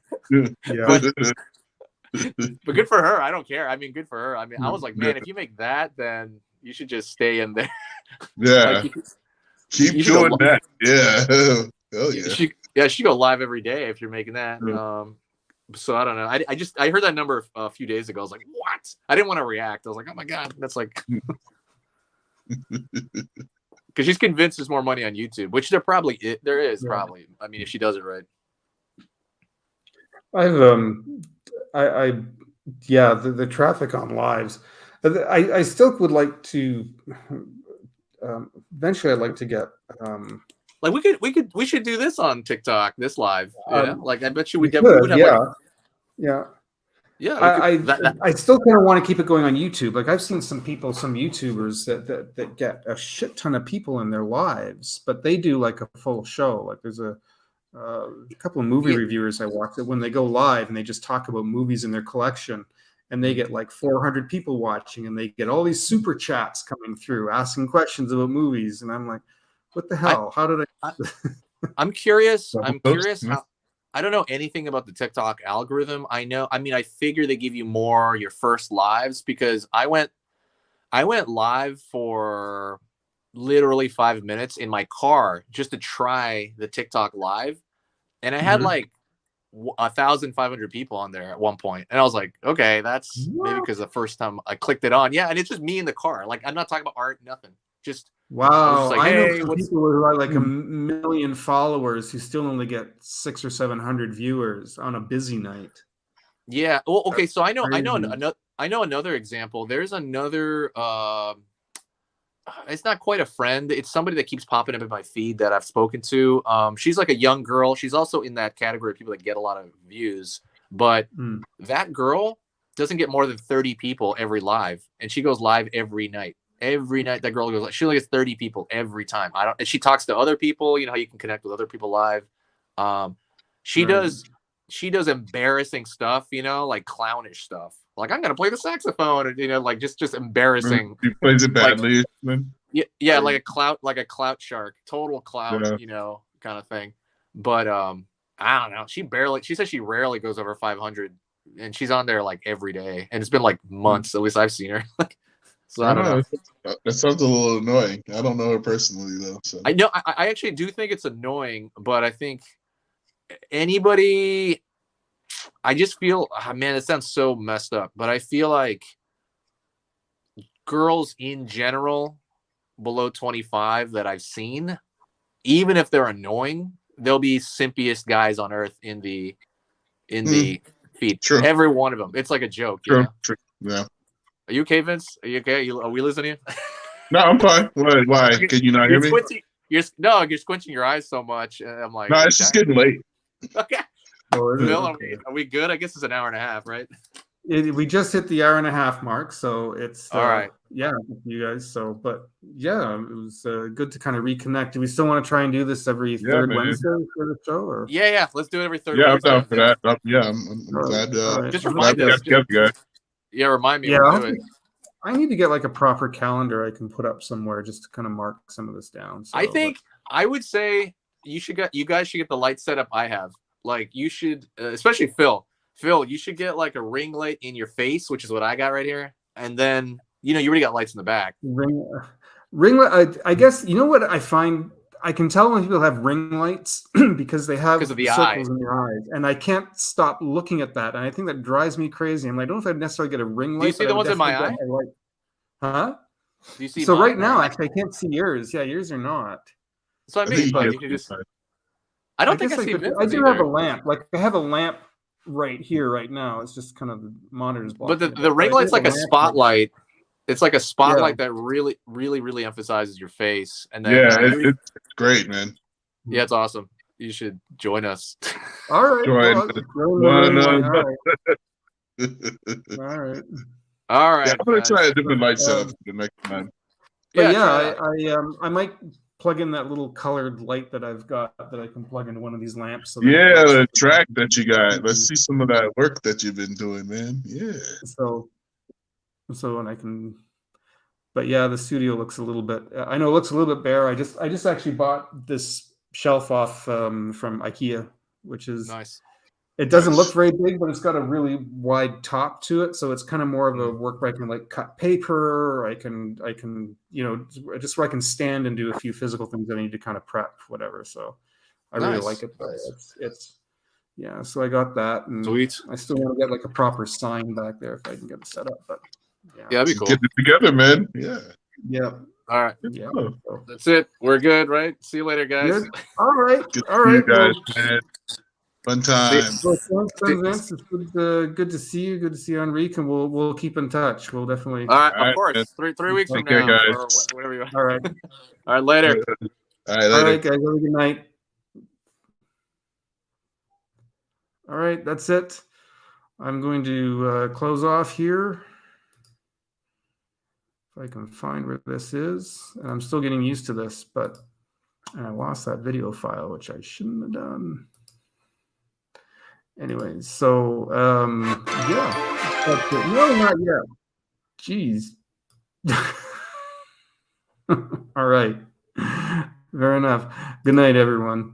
But good for her. I don't care. I mean, good for her. I mean, I was like, man, if you make that, then you should just stay in there. Yeah. Like, keep doing that. Yeah. Hell yeah. She go live every day if you're making that. So I don't know. I heard that number a few days ago. I was like, what? I didn't want to react. I was like, oh my God, that's like, because she's convinced there's more money on YouTube, which there is probably. I mean, if she does it right. The traffic on lives. I still would like to. Eventually, I'd like to get. Like we should do this on TikTok, this live. Yeah, like I bet you we would have yeah. Yeah, I still kind of want to keep it going on YouTube. Like I've seen some YouTubers that get a shit ton of people in their lives, but they do like a full show. Like there's a couple of movie reviewers I watch that when they go live and they just talk about movies in their collection, and they get like 400 people watching, and they get all these super chats coming through asking questions about movies, and I'm like, what the hell? How did I'm curious. I'm curious how. I don't know anything about the TikTok algorithm. I figure they give you more your first lives, because I went live for literally 5 minutes in my car just to try the TikTok live. And I had like 1,500 people on there at one point. And I was like, okay, that's maybe because the first time I clicked it on. Yeah. And it's just me in the car. Like, I'm not talking about art, nothing. Just wow. Like, I know some people who are like 1 million followers who still only get 600 or 700 viewers on a busy night. Yeah. Well, okay. So I know another example. There's another, it's not quite a friend. It's somebody that keeps popping up in my feed that I've spoken to. She's like a young girl. She's also in that category of people that get a lot of views, but that girl doesn't get more than 30 people every live. And she goes live every night. Every night that girl goes, she only gets 30 people every time. And she talks to other people. You know how you can connect with other people live. She does embarrassing stuff, like clownish stuff. Like, I'm gonna play the saxophone, like just embarrassing. He plays it badly. Yeah, like a clout shark, total clout, kind of thing. But I don't know. She says she rarely goes over 500, and she's on there like every day, and it's been like months. At least I've seen her. So I don't know. That sounds a little annoying. I don't know her personally though. So I know I actually do think it's annoying, but I think anybody, I just feel, man, it sounds so messed up, but I feel like girls in general below 25 that I've seen, even if they're annoying, they'll be simpiest guys on earth in the feed. True. Every one of them. It's like a joke. True. Yeah. Are you okay, Vince? Are you okay? Are we losing you? No, I'm fine. Why? Can you not hear me? You're squinching your eyes so much. I'm like, no, it's just getting late. Okay. Bill, are we good? I guess it's an hour and a half, right? We just hit the hour and a half mark, so it's all right. Yeah, you guys. So, but yeah, it was good to kind of reconnect. Do we still want to try and do this every third Wednesday for the show? Or? Yeah, let's do it every third. Yeah, Wednesday. I'm down for that. I'm glad. Right. Just remind us. Yeah, remind me. Yeah, we'll do it. I need to get like a proper calendar I can put up somewhere just to kind of mark some of this down. So, I would say you guys should get the light setup I have. Like you should, especially Phil. Phil, you should get like a ring light in your face, which is what I got right here, and then you already got lights in the back. Ring light. I guess what I find. I can tell when people have ring lights because they have circles in their eyes, and I can't stop looking at that. And I think that drives me crazy. I don't know if I'd necessarily get a ring light. Do you see the ones in my eye? Huh? Do you see? So right now, actually, I can't see yours. Yeah, yours are not. So I mean, you can just. I don't think I see. I do have a lamp. Like I have a lamp right here, right now. It's just kind of the monitor's blocking. But the ring light's like a spotlight. It's like a spotlight that really, really, really emphasizes your face. And then it's great, man. Yeah, it's awesome. You should join us. All right. All right. Yeah, I'm gonna try a different light setup the next time. But I might plug in that little colored light that I've got that I can plug into one of these lamps. So the track that you got. Let's see some of that work that you've been doing, man. Yeah. So and I can but yeah, the studio looks a little bit. I know it looks a little bit bare. I just actually bought this shelf off from IKEA, which is Nice. It doesn't look very big, but it's got a really wide top to it, so it's kind of more of a work where I can like cut paper. I can just where I can stand and do a few physical things that I need to kind of prep, whatever. So I really like it. It's yeah. So I got that, and Sweet. I still want to get like a proper sign back there if I can get it set up. But yeah, that'd be cool. Get it together, man. Yeah. Yeah. All right. Yeah. That's it. We're good, right? See you later, guys. Good. All right. Good All right, guys, man. Fun time. Vince, it's good to see you. Good to see you, Enrique, and we'll keep in touch. We'll definitely. All right, of course. Man. 3 weeks from now, guys. or whatever you want. All right. All right, later. All right, later. All right, guys. Have a good night. All right, that's it. I'm going to close off here. If I can find where this is, and I'm still getting used to this, but I lost that video file, which I shouldn't have done. Anyways, so yeah, that's it. No, not yet. Jeez. All right. Fair enough. Good night, everyone.